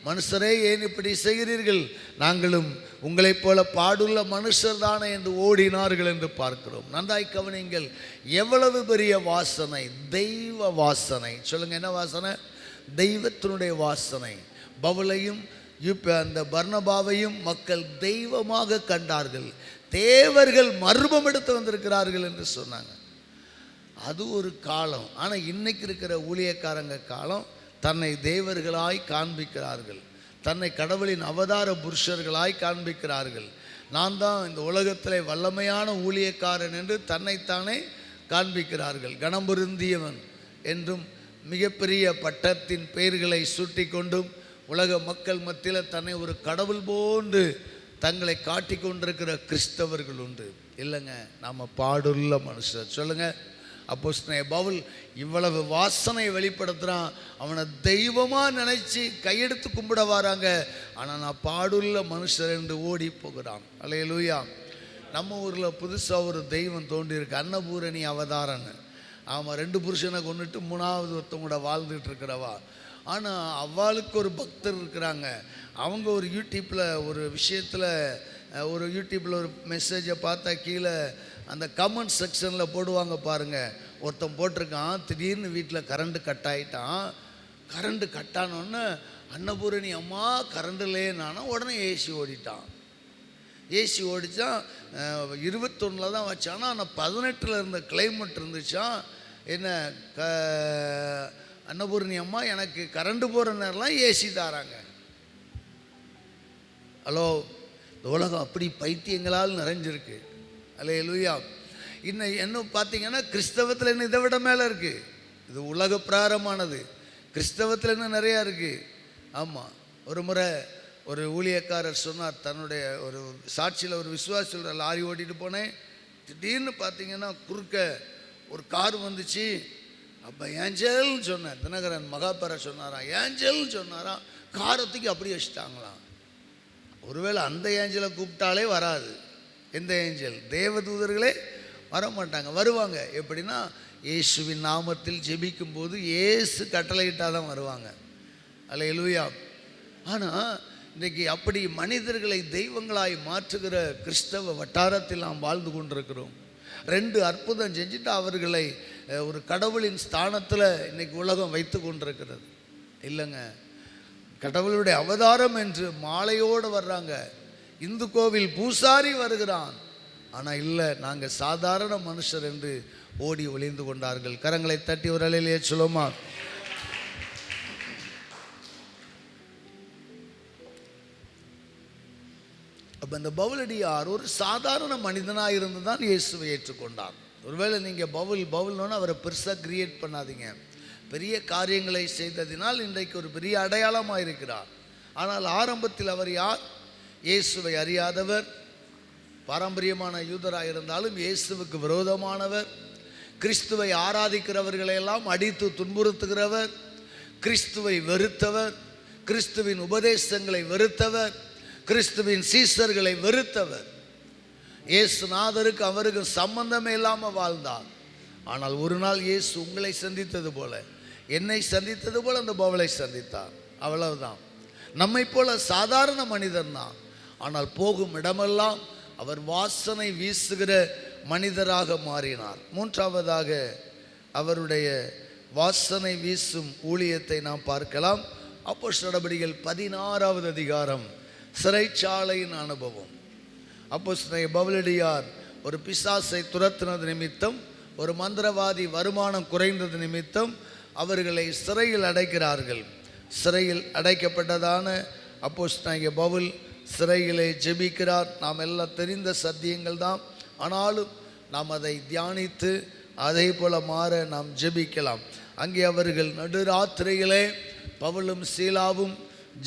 மனுஷரே ஏன் இப்படி செய்கிறீர்கள், நாங்களும் உங்களைப் போல பாடுள்ள மனுஷர் தானே என்று ஓடினார்கள் என்று பார்க்கிறோம். நன்றாய் கவனிங்கள். எவ்வளவு பெரிய வாசனை, தெய்வ வாசனை. சொல்லுங்க, என்ன வாசனை? தெய்வத்தினுடைய வாசனை. பவுலையும் அந்த பர்னபாவையும் மக்கள் தெய்வமாக கண்டார்கள். தேவர்கள் மறுரூபம் எடுத்து வந்திருக்கிறார்கள் என்று சொன்னாங்க. அது ஒரு காலம். ஆனால் இன்னைக்கு இருக்கிற ஊழியக்காரங்க காலம், தன்னை தேவர்களாய் காண்பிக்கிறார்கள், தன்னை கடவுளின் அவதார புருஷர்களாய் காண்பிக்கிறார்கள். நான் தான் இந்த உலகத்திலே வல்லமையான ஊழியக்காரன் என்று தன்னைத்தானே காண்பிக்கிறார்கள். கணம்பொருந்தியவன் என்றும் மிகப்பெரிய பட்டத்தின் பெயர்களை சூட்டி கொண்டும் உலக மக்கள் மத்தியில் தன்னை ஒரு கடவுள் போன்று தங்களை காட்டி கொண்டிருக்கிற கிறிஸ்தவர்கள் உண்டு. இல்லைங்க, நாம் பாடுள்ள மனுஷர். சொல்லுங்கள். அப்போஸ்தலனாகிய பவுல் இவ்வளவு வாசனை வெளிப்படுத்துகிறான். அவனை தெய்வமாக நினைச்சு கையெடுத்து கும்பிட வராங்க. ஆனால் நான் பாடுள்ள மனுஷர் என்று ஓடி போகிறான். அல்லேலூயா. நம்ம ஊரில் புதுசாக ஒரு தெய்வம் தோன்றியிருக்கு, அன்னபூரணி அவதாரன்னு. ஆமாம், 2 புருஷனை கொண்டுட்டு 3வது ஒருத்தவங்க கூட வாழ்ந்துட்டு இருக்கிறவா. ஆனால் அவளுக்கு ஒரு பக்தர் இருக்கிறாங்க. அவங்க ஒரு யூடியூப்பில் ஒரு விஷயத்தில் ஒரு மெசேஜை பார்த்தா கீழே அந்த கமெண்ட் செக்ஷனில் போடுவாங்க பாருங்கள். ஒருத்தன் போட்டிருக்கான், திடீர்னு வீட்டில் கரண்ட்டு கட் ஆகிட்டான். கரண்ட்டு கட்டானோன்னு அன்னபூரணி அம்மா கரண்ட் இல்லைன்னானா உடனே ஏசி ஓடிட்டான். ஏசி ஓடித்தான் 21 தான் வச்சானா, ஆனால் 18 இருந்த கிளைமேட் இருந்துச்சான். என்ன அன்னபூரணி அம்மா எனக்கு கரண்ட் போகிற நேரம்லாம் ஏசி தாராங்க. ஹலோ, இந்த உலகம் அப்படி பைத்தியங்களால் நிறைஞ்சிருக்கு. அல்லேலூயா. இன்னும் என்ன பார்த்தீங்கன்னா, கிறிஸ்தவத்தில் இன்னும் இதை விட மேலே இருக்குது. இது உலக பிராரமானது. கிறிஸ்தவத்தில் இன்னும் நிறையா இருக்குது. ஆமாம், ஒரு முறை ஒரு ஊழியக்காரர் சொன்னார், தன்னுடைய ஒரு சாட்சியில் ஒரு விசுவாசியோட லாரி ஓட்டிகிட்டு போனேன். திடீர்னு பார்த்தீங்கன்னா குறுக்க ஒரு கார் வந்துச்சு. அப்போ ஏஞ்சல் சொன்னேன். தினகரன் மகாபர சொன்னாராம், ஏஞ்சல் சொன்னாராம். காரத்துக்கு அப்படி வச்சுட்டாங்களாம். ஒருவேளை அந்த ஏஞ்சலை கூப்பிட்டாலே வராது. எந்த ஏஞ்சல்? தேவதூதர்களே வரமாட்டாங்க. வருவாங்க எப்படின்னா, இயேசுவின் நாமத்தில் ஜெபிக்கும் போது இயேசு கட்டளையிட்டால் தான் வருவாங்க. அல்லேலூயா. ஆனால் இன்றைக்கி அப்படி மனிதர்களை தெய்வங்களாய் மாற்றுகிற கிறிஸ்தவ வட்டாரத்தில் நாம் வாழ்ந்து கொண்டிருக்கிறோம். 2 அற்புதம் செஞ்சுட்டு அவர்களை ஒரு கடவுளின் ஸ்தானத்தில் இன்றைக்கி உலகம் வைத்து கொண்டிருக்கிறது. இல்லைங்க, கடவுளுடைய அவதாரம் என்று மாலையோடு வர்றாங்க. இந்து கோவில் பூசாரி வருகிறான். ஆனால் இல்லை, நாங்கள் சாதாரண மனுஷர் என்று ஓடி ஒளிந்து கொண்டார்கள். கரங்களை தட்டி ஒரு அலையிலேயே சொல்லுமா. அப்போ இந்த பவுலடியார் ஒரு சாதாரண மனிதனாக இருந்து தான் இயேசுவை ஏற்றுக்கொண்டார். ஒருவேளை நீங்கள் பவுல்னோன்னு அவரை பெருசாக கிரியேட் பண்ணாதீங்க. பெரிய காரியங்களை செய்ததினால் இன்றைக்கு ஒரு பெரிய அடையாளமாக இருக்கிறார். ஆனால் ஆரம்பத்தில் அவர் யார்? இயேசுவை அறியாதவர், பாரம்பரியமான யூதராக இருந்தாலும் இயேசுவுக்கு விரோதமானவர், கிறிஸ்துவை ஆராதிக்கிறவர்களையெல்லாம் அடித்து துன்புறுத்துகிறவர், கிறிஸ்துவை வெறுத்தவர், கிறிஸ்துவின் உபதேசங்களை வெறுத்தவர், கிறிஸ்துவின் சீசர்களை வெறுத்தவர். இயேசுநாதருக்கு அவருக்கு சம்பந்தமே இல்லாமல் வாழ்ந்தார். ஆனால் ஒரு நாள் இயேசு உங்களை சந்தித்தது போல, என்னை சந்தித்தது போல அந்த பவுலை சந்தித்தார். அவ்வளவுதான். நம்மை போல சாதாரண மனிதன் தான். ஆனால் போகும் இடமெல்லாம் அவர் வாசனை வீசுகிற மனிதராக மாறினார். மூன்றாவதாக அவருடைய வாசனை வீசும் ஊழியத்தை நாம் பார்க்கலாம். அப்போஸ்தலர் நடபடிகள் 16வது அதிகாரம், சிறைச்சாலையின் அனுபவம். அப்போஸ்தலர் பவுலடியார் ஒரு பிசாசை துரத்தினது நிமித்தம், ஒரு மந்திரவாதி வருமானம் குறைந்தது நிமித்தம் அவர்களை சிறையில் அடைக்கிறார்கள். சிறையில் அடைக்கப்பட்டதான அப்போஸ்தலர் பவுல் சிறையிலே ஜெபிக்கிறார். நாம் எல்லாம் தெரிந்த சத்தியங்கள் தான். ஆனாலும் நாம் அதை தியானித்து அதே போல மாற நாம் ஜெபிக்கலாம். அங்கே அவர்கள் நடுராத்திரியிலே பவுலும் சீலாவும்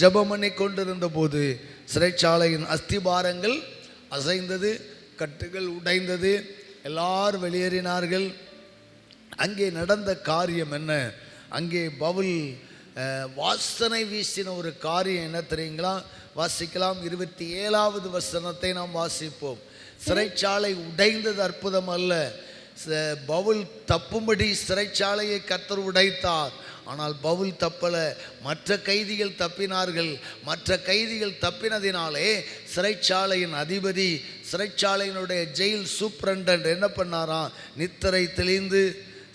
ஜெபம் பண்ணி கொண்டிருந்த போது சிறைச்சாலையின் அஸ்திபாரங்கள் அசைந்தது, கட்டுகள் உடைந்தது, எல்லாரும் வெளியேறினார்கள். அங்கே நடந்த காரியம் என்ன? அங்கே பவுல் வாசனை வீசின ஒரு காரியம் என்ன தெரியுங்களா? வாசிக்கலாம். 27வது வசனத்தை நாம் வாசிப்போம். சிறைச்சாலை உடைந்தது அற்புதம் அல்ல, பவுல் தப்பும்படி சிறைச்சாலையை கர்த்தர் உடைத்தார். ஆனால் பவுல் தப்பல, மற்ற கைதிகள் தப்பினார்கள். மற்ற கைதிகள் தப்பினதினாலே சிறைச்சாலையின் அதிபதி, சிறைச்சாலையினுடைய ஜெயில் சூப்பரண்டன்ட் என்ன பண்ணாராம்? நித்திரை தெளிந்து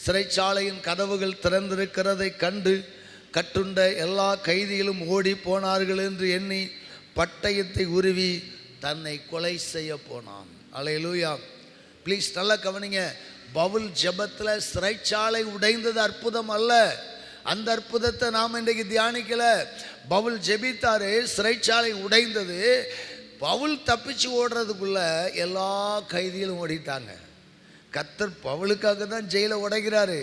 சிறைச்சாலையின் கதவுகள் திறந்திருக்கிறதை கண்டு கட்டுண்ட எல்லா கைதிகளும் ஓடி போனார்கள் என்று எண்ணி பட்டயத்தை உருவி தன்னை கொலை செய்ய போனான். அல்லேலூயா. ப்ளீஸ் நல்லா கவனிங்க. பவுல் ஜெபத்தில் சிறைச்சாலை உடைந்தது அற்புதம் அல்ல. அந்த அற்புதத்தை நாம் இன்றைக்கு தியானிக்கல. பவுல் ஜெபித்தாரு, சிறைச்சாலை உடைந்தது. பவுல் தப்பிச்சு ஓடுறதுக்குள்ள எல்லா கைதிகளும் ஓடிட்டாங்க. கர்த்தர் பவுலுக்காக தான் ஜெயிலை உடைக்கிறாரு.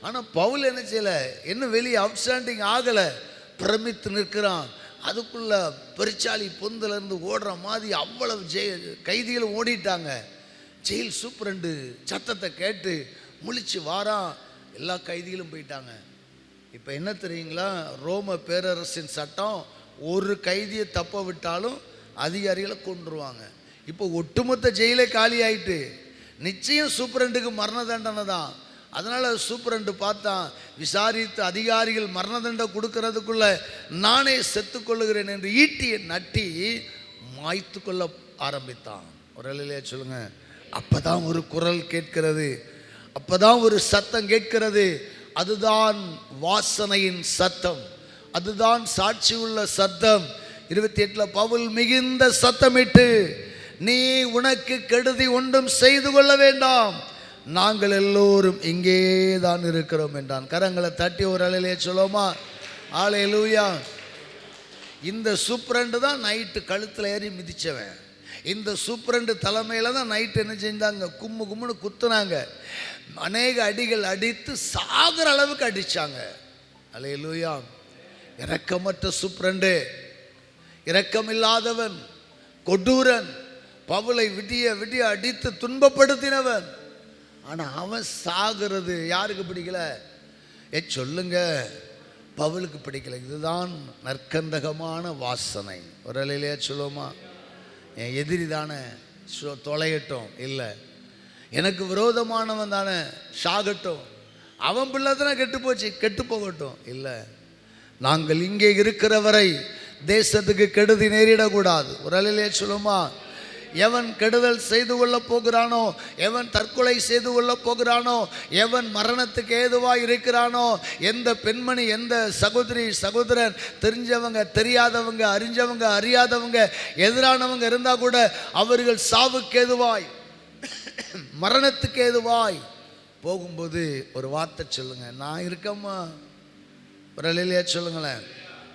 ஆனால் பவுல் என்ன செய்யல, இன்னும் வெளியே அவுட்ஸ்டாண்டிங் ஆகலை, பிரமித்து நிற்கிறான். அதுக்குள்ள பெருச்சாலி பொந்திலிருந்து ஓடுற மாதிரி அவ்வளவு கைதிகளும் ஓடிட்டாங்க. ஜெயில் சூப்பரண்டு சத்தத்தை கேட்டு முழிச்சு வாரான். எல்லா கைதிகளும் போயிட்டாங்க. இப்போ என்ன தெரியுங்களா? ரோம பேரரசின் சட்டம், ஒரு கைதியை தப்ப விட்டாலும் அதிகாரிகளை கொண்டுருவாங்க. இப்போ ஒட்டுமொத்த ஜெயிலே காலி ஆயிட்டு, நிச்சயம் சூப்பரண்டுக்கு மரண தண்டனை தான். அதனால் சூப்பரண்டு பார்த்தான், விசாரித்து அதிகாரிகள் மரண தண்டனை கொடுக்கறதுக்குள்ள நானே செத்துக்கொள்ளுகிறேன் என்று ஈட்டியை நட்டி மாய்த்து கொள்ள ஆரம்பித்தான். ஒரு இல்லையா சொல்லுங்க. அப்பதான் ஒரு குரல் கேட்கிறது, அப்பதான் ஒரு சத்தம் கேட்கிறது. அதுதான் வாசனையின் சத்தம், அதுதான் சாட்சி உள்ள சத்தம். 28 பவுல் மிகுந்த சத்தமிட்டு, நீ உனக்கு கெடுதி ஒன்றும் செய்து கொள்ள வேண்டாம், நாங்கள் எல்லோரும் இங்கே தான் இருக்கிறோம் என்றான். கரங்களை தட்டி ஒரு அலையிலே சொல்லுமா? அல்லேலூயா. இந்த சூப்பரண்டு தான் நைட்டு கழுத்தில் ஏறி மிதிச்சவன். இந்த சூப்பரண்டு தலைமையில் தான் நைட்டு என்ன செஞ்சாங்க? கும்மு கும்முன்னு குத்துனாங்க. அநேக அடிகள் அடித்து சாகிற அளவுக்கு அடித்தாங்க. அல்லேலூயா. இரக்கமற்ற சூப்பரண்டு, இரக்கமில்லாதவன், கொடூரன், பவுலை விடிய விடிய அடித்து துன்பப்படுத்தினவன். ஆனால் அவன் சாகிறது யாருக்கு பிடிக்கல? சொல்லுங்க, பவுலுக்கு பிடிக்கல. இதுதான் நற்கந்தகமான வாசனை. ஒரு அலையிலே சொல்லுவோமா? என் எதிரி தானே தொலையட்டும், இல்லை எனக்கு விரோதமானவன் தானே சாகட்டும், அவன் பிள்ளை தானே கெட்டு போச்சு, கெட்டு போகட்டும், இல்லை நாங்கள் இங்கே இருக்கிற வரை தேசத்துக்கு கெடுதி நேரிடக்கூடாது. ஒரு அலையிலே சொல்லுமா? எவன் கெடுதல் செய்து கொள்ள போகிறானோ, எவன் தற்கொலை செய்து கொள்ள போகிறானோ, எவன் மரணத்துக்கு ஏதுவாக இருக்கிறானோ, எந்த பெண்மணி, எந்த சகோதரி சகோதரன், தெரிஞ்சவங்க தெரியாதவங்க, அறிஞ்சவங்க அறியாதவங்க, எதிரானவங்க இருந்தால் கூட அவர்கள் சாவுக்கு ஏதுவாய், மரணத்துக்கு ஏதுவாய் போகும்போது ஒரு வார்த்தை சொல்லுங்க, நான் இருக்கம்மா. ஒரு அலையிலேயே சொல்லுங்களேன்.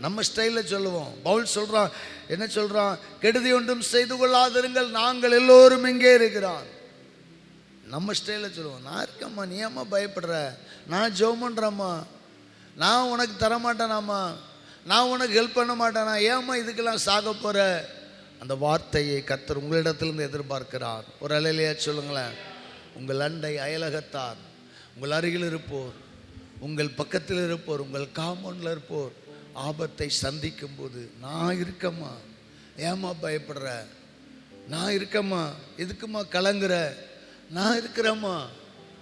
நம்ம ஸ்டைலில் சொல்லுவோம். பவுல் சொல்கிறான், என்ன சொல்கிறான்? கெடுதி ஒன்றும் செய்து கொள்ளாதிருங்கள், நாங்கள் எல்லோரும் இங்கே இருக்கிறான். நம்ம ஸ்டைலில் சொல்லுவோம், நான் இருக்கம்மா, நீ அம்மா பயப்படுற, நான் ஜெபம் பண்ணுறம்மா, நான் உனக்கு தரமாட்டேனாம்மா, நான் உனக்கு ஹெல்ப் பண்ண மாட்டேனா, ஏம்மா இதுக்கெல்லாம் சாக போகிற? அந்த வார்த்தையை கர்த்தர் உங்களிடத்திலிருந்து எதிர்பார்க்கிறார். ஒரு அலையிலேயே சொல்லுங்களேன். உங்கள் அண்டை அயலகத்தார், உங்கள் அருகில் இருப்போர், உங்கள் பக்கத்தில் இருப்போர், உங்கள் காம்பவுண்டில் இருப்போர் ஆபத்தை சந்திக்கும் போது, நான் இருக்கம்மா, ஏம்மா பயப்படுற? நான் இருக்கேம்மா, எதுக்குமா கலங்குற, நான் இருக்கிறேம்மா.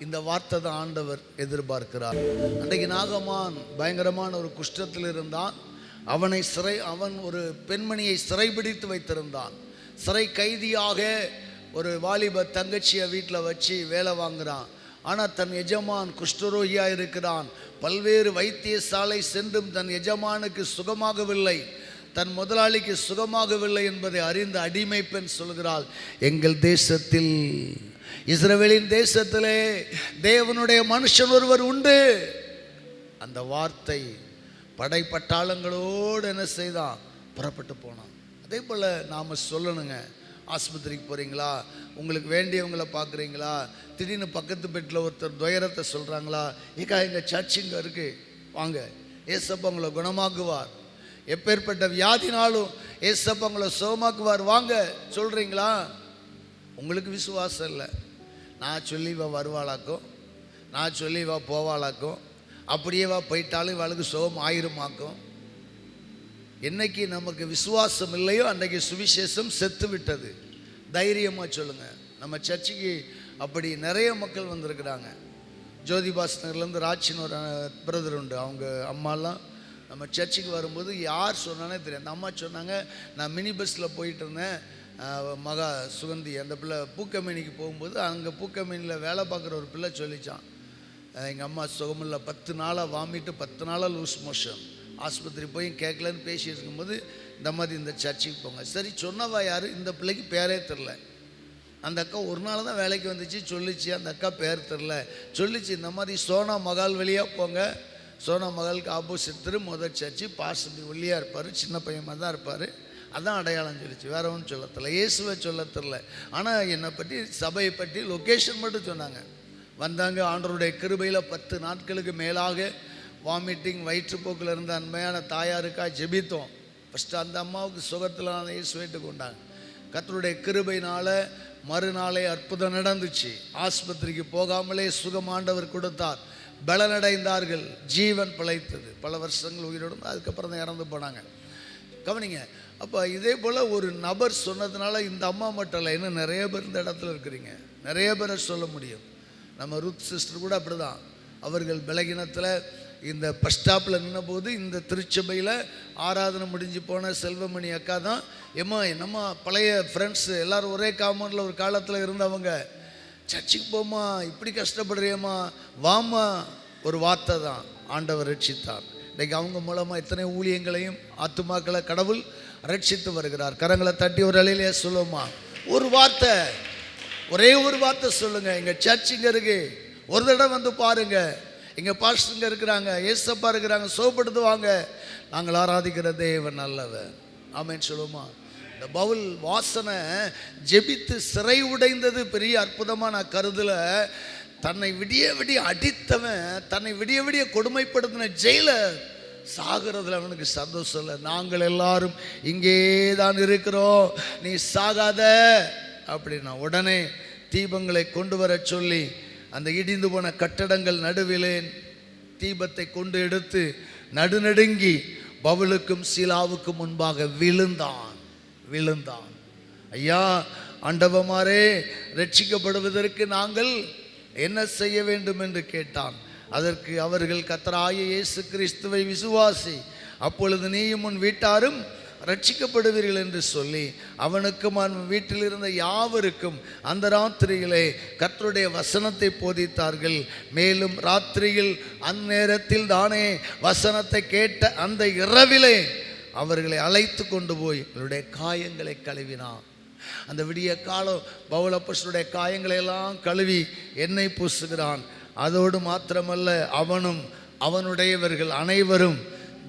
இந்த வார்த்தை தான் ஆண்டவர் எதிர்பார்க்கிறார். அன்றைக்கு நாகமான் பயங்கரமான ஒரு குஷ்டத்தில் இருந்தான். அவன் ஒரு பெண்மணியை சிறைபிடித்து வைத்திருந்தான். சிறை கைதியாக ஒரு வாலிப தங்கச்சியை வீட்டில் வச்சு வேலை வாங்குறான். ஆனால் தன் எஜமான் குஷ்டரோகியாக இருக்கிறான். பல்வேறு வைத்தியசாலை சென்றும் தன் எஜமானுக்கு சுகமாகவில்லை, தன் முதலாளிக்கு சுகமாகவில்லை என்பதை அறிந்த அடிமை பெண் சொல்கிறாள், எங்கள் தேசத்தில், இஸ்ரவேலின் தேசத்திலே தேவனுடைய மனுஷன் ஒருவர் உண்டு. அந்த வார்த்தை படைப்பட்டாளங்களோடு என்ன செய்தான், புறப்பட்டு போனான். அதே போல் நாம் சொல்லணுங்க. ஆஸ்பத்திரிக்கு போகிறீங்களா, உங்களுக்கு வேண்டியவங்களை பார்க்குறீங்களா, திடீர்னு பக்கத்து பெட்டில் ஒருத்தர் துயரத்தை சொல்கிறாங்களா, ஏக்கா எங்கள் சர்ச்சுங்க இருக்குது, வாங்க, ஏசப்பா உங்களை குணமாக்குவார், எப்பேற்பட்ட வியாதினாலும் ஏசப்பா உங்களை சுகமாக்குவார், வாங்க சொல்கிறீங்களா? உங்களுக்கு விசுவாசம் இல்லை. நான் சொல்லி வா வருவாளாக்கும், நான் சொல்லி வா போவாளாக்கும், அப்படியே வா போயிட்டாலும் இவளுக்கு சுகம் ஆயிருமாக்கும். என்னைக்கு நமக்கு விசுவாசம் இல்லையோ அன்றைக்கு சுவிசேஷம் செத்து விட்டது. தைரியமாக சொல்லுங்கள். நம்ம சர்ச்சுக்கு அப்படி நிறைய மக்கள் வந்திருக்கிறாங்க. ஜோதிபாஸ்னர்லேருந்து ராச்சின்னு ஒரு பிரதர் உண்டு, அவங்க அம்மாலாம் நம்ம சர்ச்சுக்கு வரும்போது யார் சொன்னானே தெரியும். அந்த அம்மா சொன்னாங்க, நான் மினி பஸ்ஸில் போயிட்டு இருந்தேன், மகா சுகந்தி அந்த பிள்ளை பூக்கமேனிக்கு போகும்போது அங்கே பூக்கமேனியில் வேலை பார்க்குற ஒரு பிள்ளை சொல்லிச்சான், எங்கள் அம்மா சுகமில்லை, 10 நாளாக வாமிட்டு, 10 நாளாக லூஸ் மோஷன், ஆஸ்பத்திரி போய் கேட்கலன்னு பேசிட்டு இருக்கும்போது இந்த மாதிரி இந்த சர்ச்சுக்கு போங்க. சரி, சொன்னவா யார்? இந்த பிள்ளைக்கு பேரே தெரில. அந்த அக்கா ஒரு நாள் தான் வேலைக்கு வந்துச்சு, சொல்லிச்சு, அந்த அக்கா பேர் தெரில, சொல்லிச்சு இந்த மாதிரி சோனா மகால் வழியாக போங்க, சோனா மகாலுக்கு ஆப்போசிட் திரு முதல் சர்ச்சு, பாசப்பி ஒல்லியாக இருப்பார், சின்ன பையமாக தான் இருப்பார், அதான் அடையாளம் சொல்லிச்சு, வேற ஒன்றும் சொல்ல தெரில, இயேசுவை சொல்ல தெரில. ஆனால் என்னை பற்றி, சபையை பற்றி லொக்கேஷன் மட்டும் சொன்னாங்க. வந்தாங்க. ஆண்டவருடைய கிருபையில் 10 நாட்களுக்கு மேலாக வாமிட்டிங் வயிற்றுப்போக்கில் இருந்த அன்மையான தாயாருக்காக ஜெபித்தோம். ஃபஸ்ட்டு அந்த அம்மாவுக்கு சுகத்தில் நான் இயேசுவைட்டு கொண்டாங்க. கர்த்தருடைய கிருபையினால் மறுநாளே அற்புதம் நடந்துச்சு. ஆஸ்பத்திரிக்கு போகாமலே சுகமாண்டவர் கொடுத்தார், பலனடைந்தார்கள், ஜீவன் பிழைத்தது, பல வருஷங்கள் உயிரோடு, அதுக்கப்புறம் தான் இறந்து போனாங்க. கவனிங்க. அப்போ இதே போல் ஒரு நபர் சொன்னதுனால இந்த அம்மா மட்டும் இல்லை, இன்னும் நிறைய பேர் இந்த இடத்துல இருக்கிறீங்க, நிறைய பேரை சொல்ல முடியும். நம்ம ரூத் சிஸ்டர் கூட அப்படி தான். அவர்கள் பலகீனத்தில் இந்த பஸ் ஸ்டாப்பில் நின்னபோது இந்த திருச்சபையில் ஆராதனை முடிஞ்சு போன செல்வமணி அக்கா தான், என்னம்மா பழைய ஃப்ரெண்ட்ஸு எல்லோரும் ஒரே காம்பவுண்டில் ஒரு காலத்தில் இருந்தவங்க, சர்ச்சுக்கு போமா, இப்படி கஷ்டப்படுறியம்மா, வாமா, ஒரு வார்த்தை தான் ஆண்டவர் ரட்சித்தார். இன்றைக்கு அவங்க மூலமாக இத்தனை ஊழியங்களையும் ஆத்துமாக்களை கடவுள் ரட்சித்து வருகிறார். கரங்களை தட்டி ஒரு அலையிலேயே சொல்லுமா, ஒரு வார்த்தை, ஒரே ஒரு வார்த்தை சொல்லுங்கள், எங்கள் சர்ச் இங்கே இருக்கு, ஒரு தடவை வந்து பாருங்கள், எங்கள் பாஸ்டருங்க இருக்கிறாங்க, ஏசப்பா இருக்கிறாங்க, சோப்படுத்துவாங்க, நாங்கள் ஆராதிக்கிற தேவன் நல்லவர், ஆமென் சொல்லுமா. இந்த பவுல் வாசனை ஜெபித்து சிறை உடைந்தது பெரிய அற்புதமாக நான் கருதல. தன்னை விடிய விடிய அடித்தவன், தன்னை விடிய விடிய கொடுமைப்படுத்தின ஜெயிலர் சாகிறதுல அவனுக்கு சந்தோஷம் இல்லை. நாங்கள் எல்லாரும் இங்கே தான் இருக்கிறோம், நீ சாகாத அப்படின்னா உடனே தீபங்களை கொண்டு வர சொல்லி அந்த இடிந்து போன கட்டடங்கள் நடுவிலே தீபத்தை கொண்டு எடுத்து நடுநடுங்கி பவுலுக்கும் சீலாவுக்கும் முன்பாக விழுந்தான். ஐயா ஆண்டவமாரே, ரட்சிக்கப்படுவதற்கு நாங்கள் என்ன செய்ய வேண்டும் என்று கேட்டான். அதற்கு அவர்கள், கர்த்தராகிய இயேசு கிறிஸ்துவை விசுவாசி, அப்பொழுது நீயும் உன் வீட்டாரும் ரட்சிக்கப்படுவீர்கள் என்று சொல்லி அவனுக்கும் அவன் வீட்டில் இருந்த யாவருக்கும் அந்த ராத்திரியிலே கர்த்தருடைய வசனத்தை போதித்தார்கள். மேலும் ராத்திரியில் அந்நேரத்தில் தானே வசனத்தை கேட்ட அந்த இரவிலே அவர்களை அழைத்து கொண்டு போய் அவருடைய காயங்களை கழுவினான். அந்த விடிய காலம் பவுல் அப்போஸ்தலனுடைய காயங்களை எல்லாம் கழுவி எண்ணெய் பூசுகிறான். அதோடு மாத்திரமல்ல, அவனும் அவனுடையவர்கள் அனைவரும்,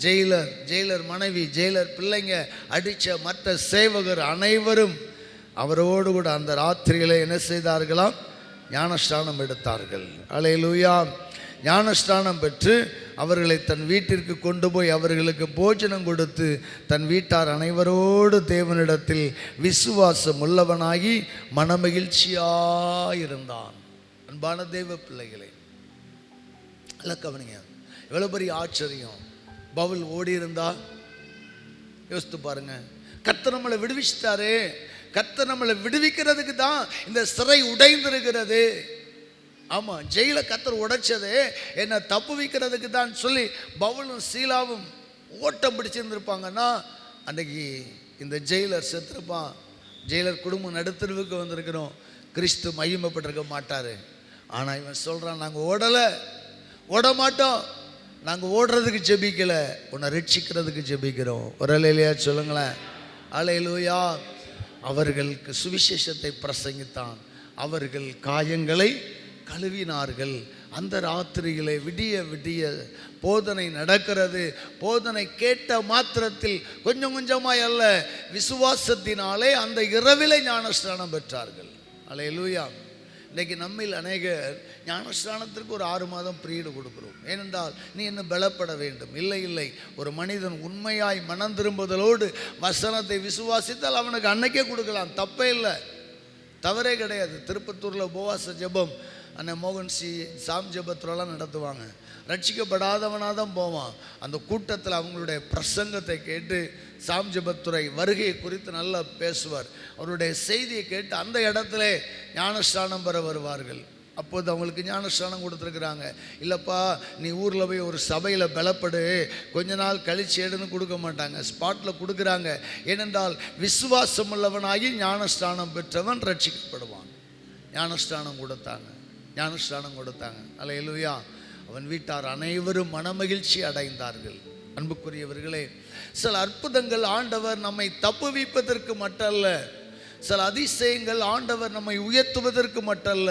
ஜெயிலர் மனைவி, ஜெயிலர் பிள்ளைங்க, அடித்த மற்ற சேவகர் அனைவரும் அவரோடு கூட அந்த ராத்திரியிலே என்ன செய்தார்களாம், ஞானஸ்நானம் எடுத்தார்கள். அல்லேலூயா. ஞானஸ்நானம் பெற்று அவர்களை தன் வீட்டிற்கு கொண்டு போய் அவர்களுக்கு போஜனம் கொடுத்து தன் வீட்டார் அனைவரோடு தேவனிடத்தில் விசுவாசம் உள்ளவனாகி மனமகிழ்ச்சியாயிருந்தான். அன்பான தேவ பிள்ளைகளே, அல்ல கவனிங்க, எவ்வளோ பெரிய ஆச்சரியம். பவுல் ஓடி இருந்தா யோசித்து பாருங்க. கர்த்தர் நம்மளை விடுவிச்சிட்டாரே, கர்த்தர் நம்மளை விடுவிக்கிறதுக்கு தான் இந்த சிறை உடைந்திருக்கிறது. ஆமாம், ஜெயில கர்த்தர் உடைச்சது என்னை தப்பு வைக்கிறதுக்கு தான் சொல்லி பவுலும் சீலாவும் ஓட்டம் பிடிச்சிருந்துருப்பாங்கன்னா அன்றைக்கி இந்த ஜெயிலர் செத்துருப்பான். ஜெயிலர் குடும்பம் நடுத்தருவுக்கு வந்திருக்கிறோம், கிறிஸ்து மகிமைப்பட்டிருக்க மாட்டார். ஆனால் இவன் சொல்கிறான், நாங்கள் ஓட மாட்டோம், நாங்கள் ஓடுறதுக்கு ஜெபிக்கலை, உன்னை ரட்சிக்கிறதுக்கு ஜெபிக்கிறோம். ஒரு அலையிலையா சொல்லுங்களேன், அல்லேலூயா. அவர்களுக்கு சுவிசேஷத்தை பிரசங்கித்தான், அவர்கள் காயங்களை கழுவினார்கள். அந்த ராத்திரியிலே விடிய விடிய போதனை நடக்கிறது. போதனை கேட்ட மாத்திரத்தில் கொஞ்சம் கொஞ்சமாய் அல்ல, விசுவாசத்தினாலே அந்த இரவிலே ஞானஸ்நானம் பெற்றார்கள். அல்லேலூயா. இன்றைக்கி நம்மில் அநேகர் ஞானஸ்நானத்திற்கு ஒரு 6 மாதம் பிரீடு கொடுக்குறோம். ஏனென்றால் நீ இன்னும் பலப்பட வேண்டும். இல்லை, ஒரு மனிதன் உண்மையாய் மனம் திரும்புதலோடு வசனத்தை விசுவாசித்தால் அவனுக்கு அன்னைக்கே கொடுக்கலாம், தப்பே இல்லை, தவறே கிடையாது. திருப்பத்தூரில் உபவாச ஜெபம் அண்ணன் மோகன் சாம் ஜெபத்துலலாம் நடத்துவாங்க. ரட்சிக்கப்படாதவனாக தான் போவான். அந்த கூட்டத்தில் அவங்களுடைய பிரசங்கத்தை கேட்டு சாம் ஜெபத்துறை வருகையை குறித்து நல்லா பேசுவார். அவருடைய செய்தியை கேட்டு அந்த இடத்துல ஞானஸ்நானம் பெற வருவார்கள். அப்போது அவங்களுக்கு ஞானஸ்நானம் கொடுத்துருக்குறாங்க. இல்லைப்பா, நீ ஊரில் போய் ஒரு சபையில் பலப்படு, கொஞ்ச நாள் கழிச்சு எடுன்னு கொடுக்க மாட்டாங்க, ஸ்பாட்டில் கொடுக்குறாங்க. ஏனென்றால் விசுவாசம் உள்ளவனாகி ஞானஸ்நானம் பெற்றவன் ரட்சிக்கப்படுவான். ஞானஸ்நானம் கொடுத்தாங்க. அல்லேலூயா. அவன் வீட்டார் அனைவரும் மனமகிழ்ச்சி அடைந்தார்கள். அன்புக்குரியவர்களே, சில அற்புதங்கள் ஆண்டவர் நம்மை தப்புவிப்பதற்கு மட்டுமல்ல, சில அதிசயங்கள் ஆண்டவர் நம்மை உயர்த்துவதற்கு மட்டுமல்ல,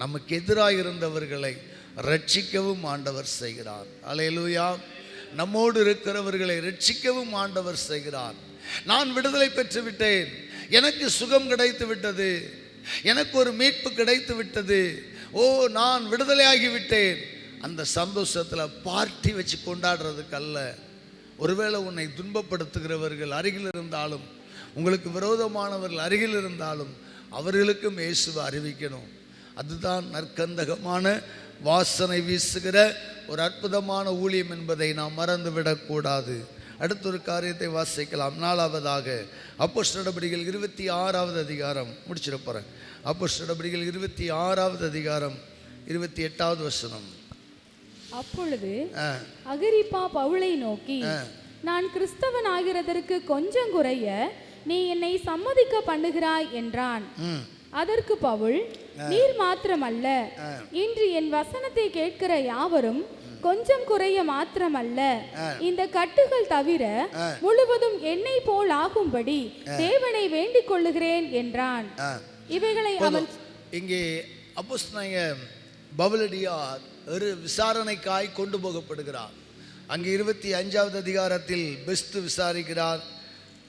நமக்கு எதிராக இருந்தவர்களை ரட்சிக்கவும் ஆண்டவர் செய்கிறார். அல்லேலூயா. நம்மோடு இருக்கிறவர்களை ரட்சிக்கவும் ஆண்டவர் செய்கிறார். நான் விடுதலை பெற்று விட்டேன், எனக்கு சுகம் கிடைத்து விட்டது, எனக்கு ஒரு மீட்பு கிடைத்து விட்டது, ஓ நான் விடுதலையாகிவிட்டேன், அந்த சந்தோஷத்தில் பார்ட்டி வச்சு கொண்டாடுறதுக்கு அல்ல. ஒருவேளை உன்னை துன்பப்படுத்துகிறவர்கள் அருகில் இருந்தாலும், உங்களுக்கு விரோதமானவர்கள் அருகில் இருந்தாலும் அவர்களுக்கும் இயேசுவை அறிவிக்கணும். அதுதான் நற்கந்தகமான வாசனை வீசுகிற ஒரு அற்புதமான ஊழியம் என்பதை நாம் மறந்துவிடக்கூடாது. அடுத்த ஒரு காரியத்தை வாசிக்கலாம். 4வதாக அப்போஸ்தலர் நடபடிகள் 26வது அதிகாரம் முடிச்சிட போகிறேன். அப்போஸ்தலர் நடபடிகள் 26வது அதிகாரம் 28வது வசனம்.
அப்பொழுது அகிரிப்பா பவுலை நோக்கி, நான் கிறிஸ்தவன் ஆகிறதற்கு கொஞ்சம் குறைய நீ என்னை சம்மதிக்க பண்ணுகிறாய் என்றான். அதற்கு பவுல், நீர் மாத்திரமல்ல, இன்று என் வசனத்தை கேட்கிற யாவரும் கொஞ்சம் குறைய மாத்திரமல்ல, இந்த கட்டுகள் தவிர முழுவதும் என்னை போல் ஆகும்படி தேவனை வேண்டிக் கொள்ளுகிறேன் என்றான். இவைகளை அவன்
இங்கே அப்போஸ்தலனாகிய பவுலடியார் ஒரு விசாரணைக்காய் கொண்டு போகப்படுகிறார். அங்கே 25வது அதிகாரத்தில் பெஸ்ட் விசாரிக்கிறார்.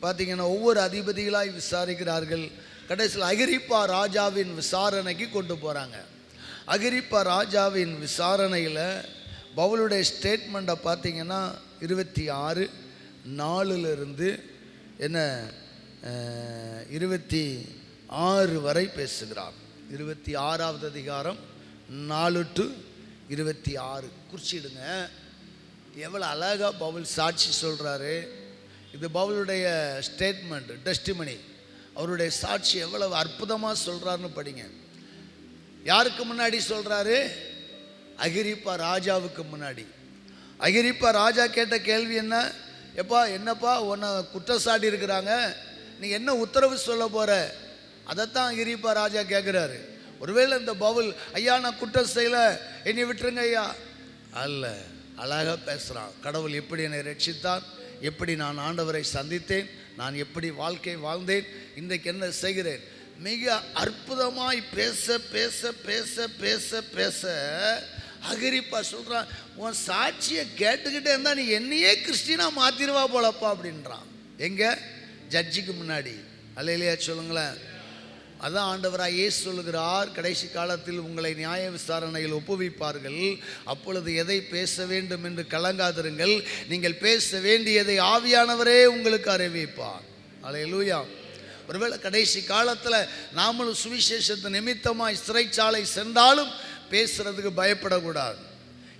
பார்த்தீங்கன்னா ஒவ்வொரு அதிபதிகளாய் விசாரிக்கிறார்கள். கடைசியில் அகிரிப்பா ராஜாவின் விசாரணைக்கு கொண்டு போகிறாங்க. அகிரிப்பா ராஜாவின் விசாரணையில் பவுலுடைய ஸ்டேட்மெண்ட்டை பார்த்தீங்கன்னா 26:4 என்ன 26 வரை பேசுகிறார். 26வது அதிகாரம் 4 to 26 குறிச்சிடுங்க. எவ்வளோ அழகாக பவுல் சாட்சி சொல்கிறாரு. இது பவுலுடைய ஸ்டேட்மெண்ட், டெஸ்டிமனி. அவருடைய சாட்சி எவ்வளவு அற்புதமாக சொல்கிறாருன்னு படிங்க. யாருக்கு முன்னாடி சொல்கிறாரு? அகிரிப்பா ராஜாவுக்கு முன்னாடி. அகிரிப்பா ராஜா கேட்ட கேள்வி என்ன? என்னப்பா உன்னை குற்றச்சாட்டி இருக்கிறாங்க, நீ என்ன உத்தரவு சொல்ல போகிற? அதைத்தான் அகிரிப்பா ராஜா கேட்குறாரு. ஒருவேளை இந்த பவுல், ஐயா நான் குற்றம் செய்யலை, என்னை விட்டுருங்க ஐயா அல்ல, அழகாக பேசுகிறான். கடவுள் எப்படி என்னை ரட்சித்தார், எப்படி நான் ஆண்டவரை சந்தித்தேன், நான் எப்படி வாழ்க்கை வாழ்ந்தேன், இன்றைக்கு என்ன செய்கிறேன், மிக அற்புதமாய் பேச பேச பேச பேச பேச அகிரிப்பா சொல்கிறான், உன் சாட்சியை கேட்டுக்கிட்டே இருந்தால் நீ என்னையே கிறிஸ்டினா மாற்றிடுவா போலப்பா அப்படின்றான். எங்கே? ஜட்ஜிக்கு முன்னாடி. அல்லேலூயா சொல்லுங்களேன். அதான் ஆண்டவராக இயேசு சொல்லுகிறார், கடைசி காலத்தில் உங்களை நியாய விசாரணையில் ஒப்புவிப்பார்கள், அப்பொழுது எதை பேச வேண்டும் என்று கலங்காதிருங்கள், நீங்கள் பேச வேண்டியதை ஆவியானவரே உங்களுக்கு அறிவிப்பார். அல்லேலூயா. ஒருவேளை கடைசி காலத்தில் நாமளும் சுவிசேஷத்து நிமித்தமாய் சிறைச்சாலை சென்றாலும் பேசுறதுக்கு பயப்படக்கூடாது.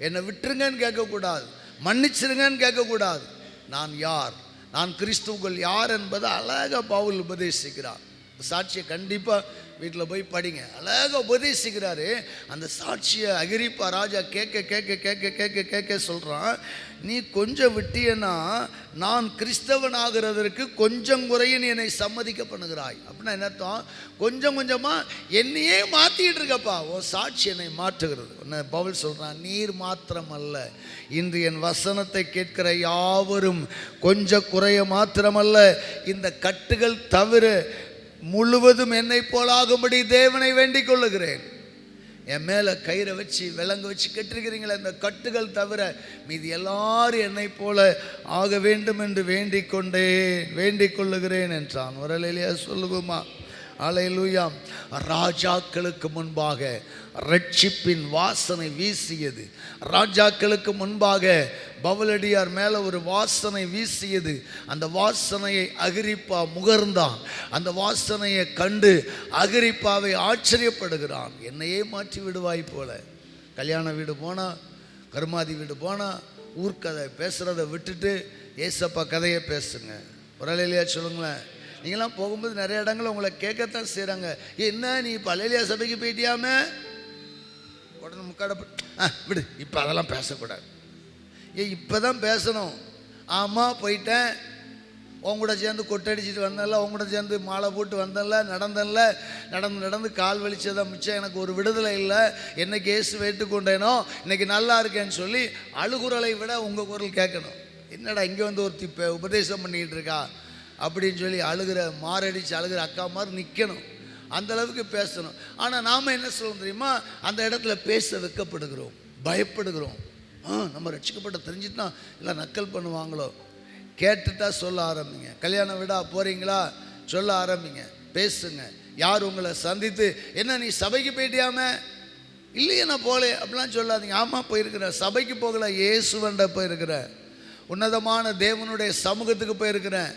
என்னை விட்டுருங்கன்னு கேட்கக்கூடாது, மன்னிச்சிருங்கன்னு கேட்கக்கூடாது. நான் யார், நான் கிறிஸ்துவுக்குள் யார் என்பதை அழகாக பவுல் உபதேசிக்கிறார். சாட்சியை கண்டிப்பாக வீட்டில் போய் படிங்க. அழகாக உபதேசிக்கிறாரு. அந்த சாட்சியை அகிரிப்பா ராஜா கேட்க கேட்க கேட்க கேட்க கேட்க சொல்கிறான், நீ கொஞ்சம் விட்டியன்னா நான் கிறிஸ்தவன் ஆகிறதற்கு கொஞ்சம் குறைய நீ என்னை சம்மதிக்க பண்ணுகிறாய். அப்படின்னா என்ன அர்த்தம்? கொஞ்சம் கொஞ்சமாக என்னையே மாற்றிக்கிட்டு இருக்கப்பா, உன் சாட்சி என்னை மாற்றுகிறது. பவுல் சொல்கிறான், நீர் மாத்திரம் அல்ல, இன்று என் வசனத்தை கேட்கிற யாவரும் கொஞ்சம் குறைய மாத்திரமல்ல, இந்த கட்டுகள் தவிர முழுவதும் என்னை போலாகும்படி தேவனை வேண்டிக் கொள்ளுகிறேன். என் மேலே கயிறை வச்சு விலங்கு வச்சு கட்டிருக்கிறீங்களே, இந்த கட்டுகள் தவிர மீது எல்லாரும் என்னை போல ஆக வேண்டும் என்று வேண்டிக் கொள்ளுகிறேன் என்றான். வரலையா சொல்லுவோமா? அல்லேலூயா. ராஜாக்களுக்கு முன்பாக ரட்சிப்பின் வாசனை வீசியது. ராஜாக்களுக்கு முன்பாக பவுலடியார் மேலே ஒரு வாசனை வீசியது. அந்த வாசனையை அகிரிப்பா முகர்ந்தான். அந்த வாசனையை கண்டு அகிரிப்பாவை ஆச்சரியப்படுகிறான். என்னையே மாற்றி விடுவாய் போல. கல்யாண வீடு போனால், கருமாதி வீடு போனால், ஊர்க்கதை பேசுகிறத விட்டுட்டு ஏசப்பா கதையை பேசுங்க. ஒரு அலையிலையா சொல்லுங்களேன். நீங்களாம் போகும்போது நிறைய இடங்கள் உங்களை கேட்கத்தான் செய்கிறாங்க, என்ன நீ இப்போ அலையிலையா சபைக்கு போயிட்டியாமே? உடனே முக்காட விடு, இப்போ அதெல்லாம் பேசக்கூடாது. இப்போ தான் பேசணும். ஆமாம் போயிட்டேன், உங்க கூட சேர்ந்து கொட்டடிச்சிட்டு வந்தேன்ல, உங்க கூட சேர்ந்து மாலை போட்டு வந்தேன்ல, நடந்து கால் வலிச்சதான் மிச்சம், எனக்கு ஒரு விடுதலை இல்லை, என்னைக்கு இயேசு வைத்துக்கொண்டேனோ இன்னைக்கு நல்லா இருக்கேன்னு சொல்லி அழுகுரலை விட உங்கள் குரல் கேட்கணும். என்னடா இங்கே வந்து ஒருத்தி உபதேசம் பண்ணிக்கிட்டு இருக்கா அப்படின்னு சொல்லி மாரடிச்சு அழுகிற அக்கா மாதிரி நிற்கணும். அந்த அளவுக்கு பேசணும். ஆனால் நாம் என்ன சொல்லணும் தெரியுமா? அந்த இடத்துல பேச வெட்கப்படுகிறோம், பயப்படுகிறோம். நம்ம ரட்சிக்கப்பட்ட தெரிஞ்சுட்டுனா இல்லை நக்கல் பண்ணுவாங்களோ. கேட்டுட்டா சொல்ல ஆரம்பிங்க. கல்யாணம் விடா போகிறீங்களா சொல்ல ஆரம்பிங்க, பேசுங்க. யார் உங்களை சந்தித்து என்ன நீ சபைக்கு போயிட்டியாமே, இல்லையே நான் போகல அப்படிலாம் சொல்லாதீங்க. ஆமாம் போயிருக்கிறேன், சபைக்கு போகல, இயேசுவண்ட போயிருக்கிறேன், உன்னதமான தேவனுடைய சமூகத்துக்கு போயிருக்கிறேன்,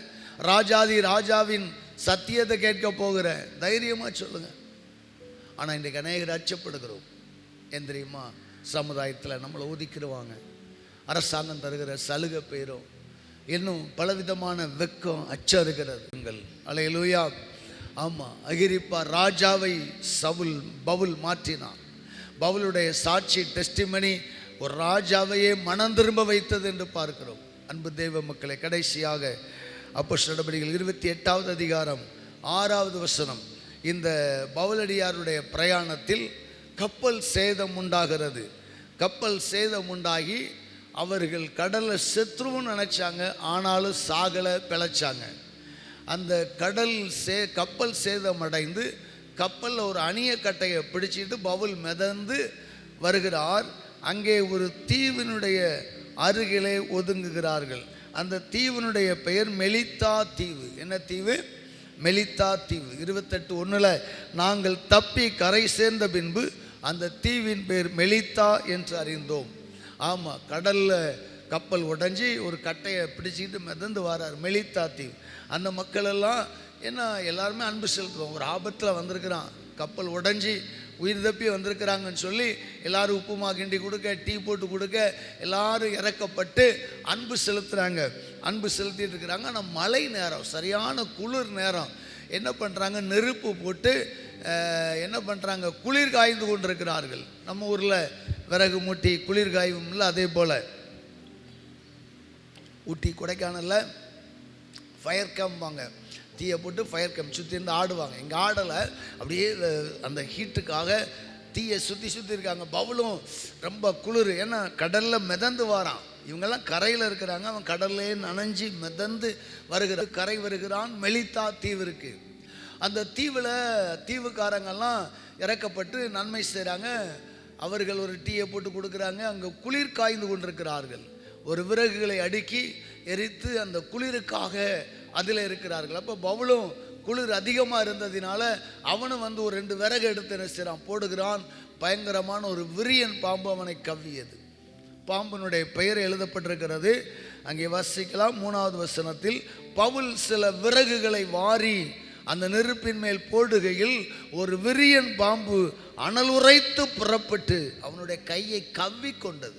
ராஜாதி ராஜாவின் சத்தியத்தை கேட்க போகிறேன், தைரியமாக சொல்லுங்கள். ஆனால் இன்றைக்கு அநேகர் அச்சப்படுகிறோம். ஏன் தெரியுமா? சமுதாயத்தில் நம்மளை ஒதுக்கிடுவாங்க, அரசாங்கம் தருகிற சலுகை பெயரும், இன்னும் பலவிதமான வெக்கம் அச்சம் இருக்கிறது. அல்லேலூயா. ஆமாம், அகிரிப்பா ராஜாவை பவுல் மாற்றினான். பவுலுடைய சாட்சி டெஸ்டிமனி ஒரு ராஜாவையே மனம் திரும்ப வைத்தது என்று பார்க்கிறோம். அன்பு தெய்வ மக்களை, கடைசியாக அப்போஸ்தலர் நடபடிகள் 28வது அதிகாரம் 6வது வசனம். இந்த பவுலடியாருடைய பிரயாணத்தில் கப்பல் சேதம் உண்டாகிறது. கப்பல் சேதம் உண்டாகி அவர்கள் கடலில் செத்துருன்னு நினச்சாங்க, ஆனாலும் சாகலை, பிழைச்சாங்க. அந்த கப்பல் சேதம் அடைந்து கப்பலில் ஒரு அணிய கட்டையை பிடிச்சிட்டு பவுல் மிதந்து வருகிறார். அங்கே ஒரு தீவினுடைய அருகிலே ஒதுங்குகிறார்கள். அந்த தீவினுடைய பெயர் மெலித்தா தீவு. என்ன தீவு? மெலித்தா தீவு. 28:1 நாங்கள் தப்பி கரை சேர்ந்த பின்பு அந்த தீவின் பேர் மெலித்தா என்று அறிந்தோம். ஆமாம், கடலில் கப்பல் உடஞ்சி ஒரு கட்டையை பிடிச்சிக்கிட்டு மிதந்து வரார், மெலித்தா தீவு. அந்த மக்களெல்லாம் என்ன எல்லாருமே அன்பு செலுத்துவோம். ஒரு ஆபத்தில் வந்திருக்கிறான், கப்பல் உடஞ்சி உயிர் தப்பி வந்திருக்கிறாங்கன்னு சொல்லி எல்லாரும் உப்புமா கிண்டி கொடுக்க, டீ போட்டு கொடுக்க, எல்லாரும் இறக்கப்பட்டு அன்பு செலுத்துகிறாங்க. அன்பு செலுத்திட்டு இருக்கிறாங்க. ஆனால் மழை நேரம், சரியான குளிர் நேரம். என்ன பண்ணுறாங்க? நெருப்பு போட்டு என்ன பண்ணுறாங்க? குளிர் காய்ந்து கொண்டிருக்கிறார்கள். நம்ம ஊரில் விறகு மூட்டி குளிர் காயும் இல்லை, அதே போல் ஊட்டி கொடைக்கானலில் ஃபயர் கேம்பாங்க, தீயை போட்டு ஃபயர் கேம்ப் சுற்றி இருந்து ஆடுவாங்க. இங்கே ஆடலை, அப்படியே அந்த ஹீட்டுக்காக தீயை சுற்றி இருக்காங்க. பவுலும் ரொம்ப குளிர், ஏன்னா கடலில் மிதந்து வாரான். இவங்கெல்லாம் கரையில் இருக்கிறாங்க, அவன் கடல்லே நனைஞ்சி மிதந்து கரை வருகிறான். மெலித்தா தீவு இருக்குது. அந்த தீவில் தீவுக்காரங்கெல்லாம் இறக்கப்பட்டு நன்மை செய்கிறாங்க. அவர்கள் ஒரு டீயை போட்டு கொடுக்குறாங்க. அங்கே குளிர் காய்ந்து கொண்டிருக்கிறார்கள். ஒரு விறகுகளை அடுக்கி எரித்து அந்த குளிருக்காக அதில் இருக்கிறார்கள். அப்போ பவுலும் குளிர் அதிகமாக இருந்ததினால அவனும் வந்து ஒரு 2 விறகு எடுத்து என்ன செய்கிறான்? போடுகிறான். பயங்கரமான ஒரு விரியன் பாம்பு அவனை கவ்வியது. பாம்பினுடைய பெயர் எழுதப்பட்டிருக்கிறது, அங்கே வாசிக்கலாம் 3வது வசனத்தில். பவுல் சில விறகுகளை வாரி அந்த நெருப்பின் மேல் போடுகையில் ஒரு விரியன் பாம்பு அனல் உரைத்து புறப்பட்டு அவனுடைய கையை கவ்வி கொண்டது.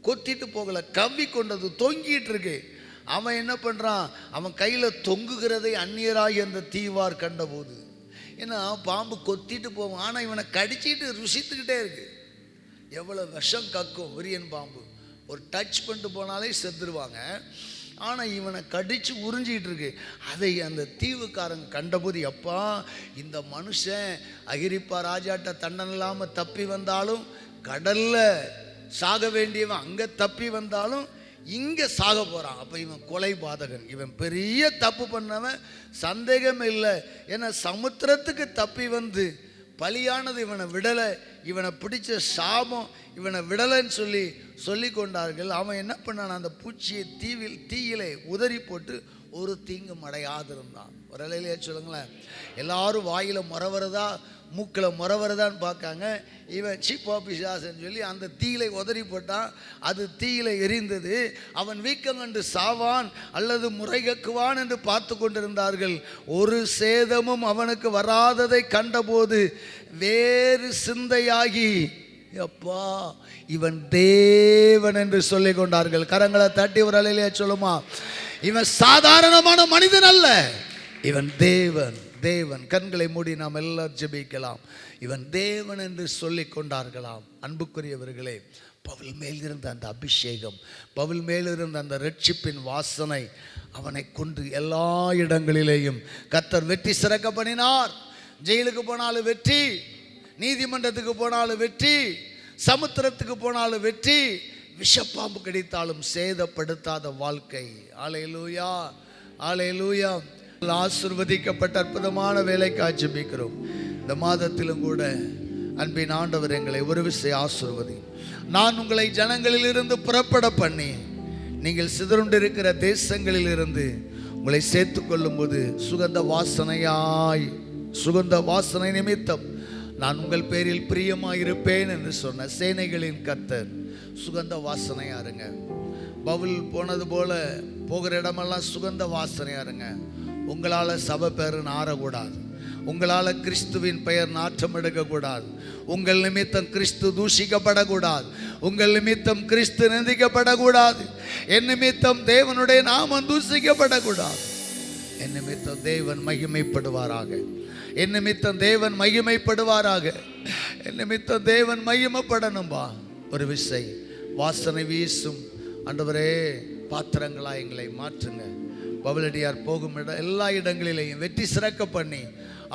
கொத்திட்டு போகல, கவ்வி கொண்டது, தொங்கிட்டு இருக்கு. அவன் என்ன பண்ணுறான், அவன் கையில் தொங்குகிறதை அந்நியராகி அந்த தீவார் கண்டபோது, ஏன்னா பாம்பு கொத்திட்டு போவான், ஆனால் இவனை கடிச்சிட்டு ருசித்துக்கிட்டே இருக்கு. எவ்வளோ விஷம் கக்கும் விரியன் பாம்பு, ஒரு டச் பண்ணிட்டு போனாலே செத்துருவாங்க. ஆனால் இவனை கடித்து உறிஞ்சிக்கிட்டு இருக்கு. அதை அந்த தீவுக்காரங்க கண்டபோது, எப்பா இந்த மனுஷன் அகிரிப்பா ராஜாட்ட தண்டனை இல்லாமல் தப்பி வந்தாலும், கடலில் சாக வேண்டியவன் அங்கே தப்பி வந்தாலும் இங்கே சாக போகிறான். அப்போ இவன் கொலை பாதகன், இவன் பெரிய தப்பு பண்ணவன், சந்தேகம் இல்லை. ஏன்னா சமுத்திரத்துக்கு தப்பி வந்து பலியானது இவனை விடலை, இவனை பிடிச்ச சாபம் இவனை விடலைன்னு சொல்லி கொண்டார்கள். அவன் என்ன பண்ணான், அந்த பூச்சியை தீயிலே உதறி போட்டு ஒரு தீங்கு அடையாதிருந்தான். ஒரு இலையிலேயே சொல்லுங்களேன், எல்லாரும் வாயில் முறை வருதா மூக்கில் முறை வருதான்னு பார்க்காங்க. இவன் சீப்பா பிசாசுன்னு சொல்லி அந்த தீயிலை உதறி போட்டான். அது தீயிலை எரிந்தது. அவன் வீக்கம் கண்டு சாவான் அல்லது முறைகக்குவான் என்று பார்த்து கொண்டிருந்தார்கள். ஒரு சேதமும் அவனுக்கு வராததை கண்டபோது வேறு சிந்தையாகி, அப்பா இவன் தேவன் என்று சொல்லிக் கொண்டார்கள். கரங்களை தட்டி ஒரு அலையிலே சொல்லுமா, இவன் சாதாரணமான மனிதன் அல்ல, இவன் தேவன். தேவன். கண்களை மூடி நாம் எல்லாம் ஜெபிக்கலாம். இவன் தேவன் என்று சொல்லிக் கொண்டார்களாம். அன்புக்குரியவர்களே, பவுல் மேல் இருந்த அந்த அபிஷேகம், பவுல் மேல் இருந்த அந்த ரட்சிப்பின் வாசனை அவனை கொண்டு எல்லா இடங்களிலேயும் கர்த்தர் வெற்றி சிறக்க பண்ணினார். ஜெயிலுக்கு போனாலும் வெற்றி, நீதிமன்றத்துக்கு போனாலும் வெற்றி, சமுத்திரத்துக்கு போனாலும் வெற்றி, விஷப்பாம்பு கிடைத்தாலும் சேதப்படுத்தாத வாழ்க்கை. அல்லேலூயா, அல்லேலூயா. ஆசீர்வதிக்கப்பட்ட அற்புதமான வேலைக்காய் ஜெபிக்கிறோம். இந்த மாதத்திலும் கூட அன்பின் ஆண்டவர் எங்களை ஒரு விஷயம் ஆசீர்வதி. நான் உங்களை ஜனங்களிலிருந்து புறப்பட பண்ணி நீங்கள் சிதறுண்டிருக்கிற தேசங்களிலிருந்து உங்களை சேர்த்து கொள்ளும் போது சுகந்த வாசனை நிமித்தம் நான் உங்கள் பேரில் பிரியமாயிருப்பேன் என்று சொன்ன சேனைகளின் கர்த்தர் சுகந்த வாசனையா இருங்க. பவுல் போனது போல போகிற இடமெல்லாம் சுகந்த வாசனையா இருங்க. உங்களால் சபை பேர் நாறக்கூடாது, உங்களால் கிறிஸ்துவின் பெயர் நாற்றம் எடுக்கக்கூடாது, உங்கள் நிமித்தம் கிறிஸ்து தூஷிக்கப்படக்கூடாது, உங்கள் நிமித்தம் கிறிஸ்து நிந்திக்கப்படக்கூடாது, என் நிமித்தம் தேவனுடைய நாமம் தூஷிக்கப்படக்கூடாது. என் நிமித்தம் தேவன் மகிமைப்படுவாராக, என் நிமித்தம் தேவன் மகிமைப்படுவாராக, என் நிமித்தம் தேவன் மகிமைப்படணும்பா. ஒரு விசை வாசனை வீசும் ஆண்டவரே பாத்திரங்களாக எங்களை மாற்றுங்க. பவுலடியார் போகும் எல்லா இடங்களிலேயும் வெற்றி சிறக்க பண்ணி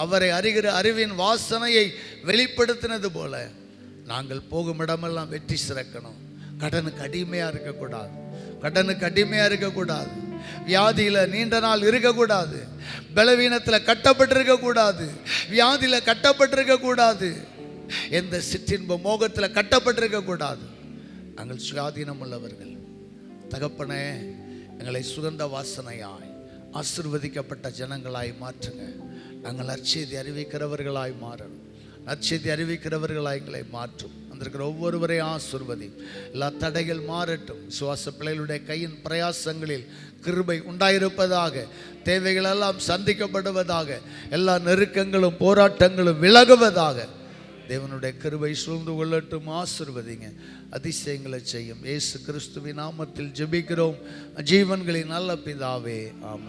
அவரை அறிகிற அறிவின் வாசனையை வெளிப்படுத்தினது போல நாங்கள் போகும் இடமெல்லாம் வெற்றி சிறக்கணும். கடனுக்கு அடிமையாக இருக்கக்கூடாது, கடனுக்கு அடிமையாக இருக்கக்கூடாது, வியாதியில் நீண்ட நாள் இருக்கக்கூடாது, பலவீனத்தில் கட்டப்பட்டிருக்கக்கூடாது, வியாதியில் கட்டப்பட்டிருக்கக்கூடாது, எந்த சிற்றின்ப மோகத்தில் கட்டப்பட்டிருக்கக்கூடாது. நாங்கள் சுயாதீனம் உள்ளவர்கள். தகப்பனே, எங்களை சுகந்த வாசனையாய் ஆசீர்வதிக்கப்பட்ட ஜனங்களாய் மாற்றுங்க. நாங்கள் நற்செய்தி அறிவிக்கிறவர்களாய் மாறணும், நற்செய்தி அறிவிக்கிறவர்களாய் எங்களை மாற்றும். வந்திருக்கிற ஒவ்வொருவரையும் ஆசீர்வதி. எல்லா தடைகள் மாறட்டும். சுவாச பிள்ளைகளுடைய கையின் பிரயாசங்களில் கிருபை உண்டாயிருப்பதாக, தேவைகளெல்லாம் சந்திக்கப்படுவதாக, எல்லா நெருக்கங்களும் போராட்டங்களும் விலகுவதாக. தேவனுடைய கிருபை சூழ்ந்து கொள்ளட்டும். ஆசீர்வதிங்க, அதிசயங்களை செய்யும். இயேசு கிறிஸ்துவின் நாமத்தில் ஜெபிக்கிறோம் ஜீவன்களின் நல்ல பிதாவே, ஆமென்.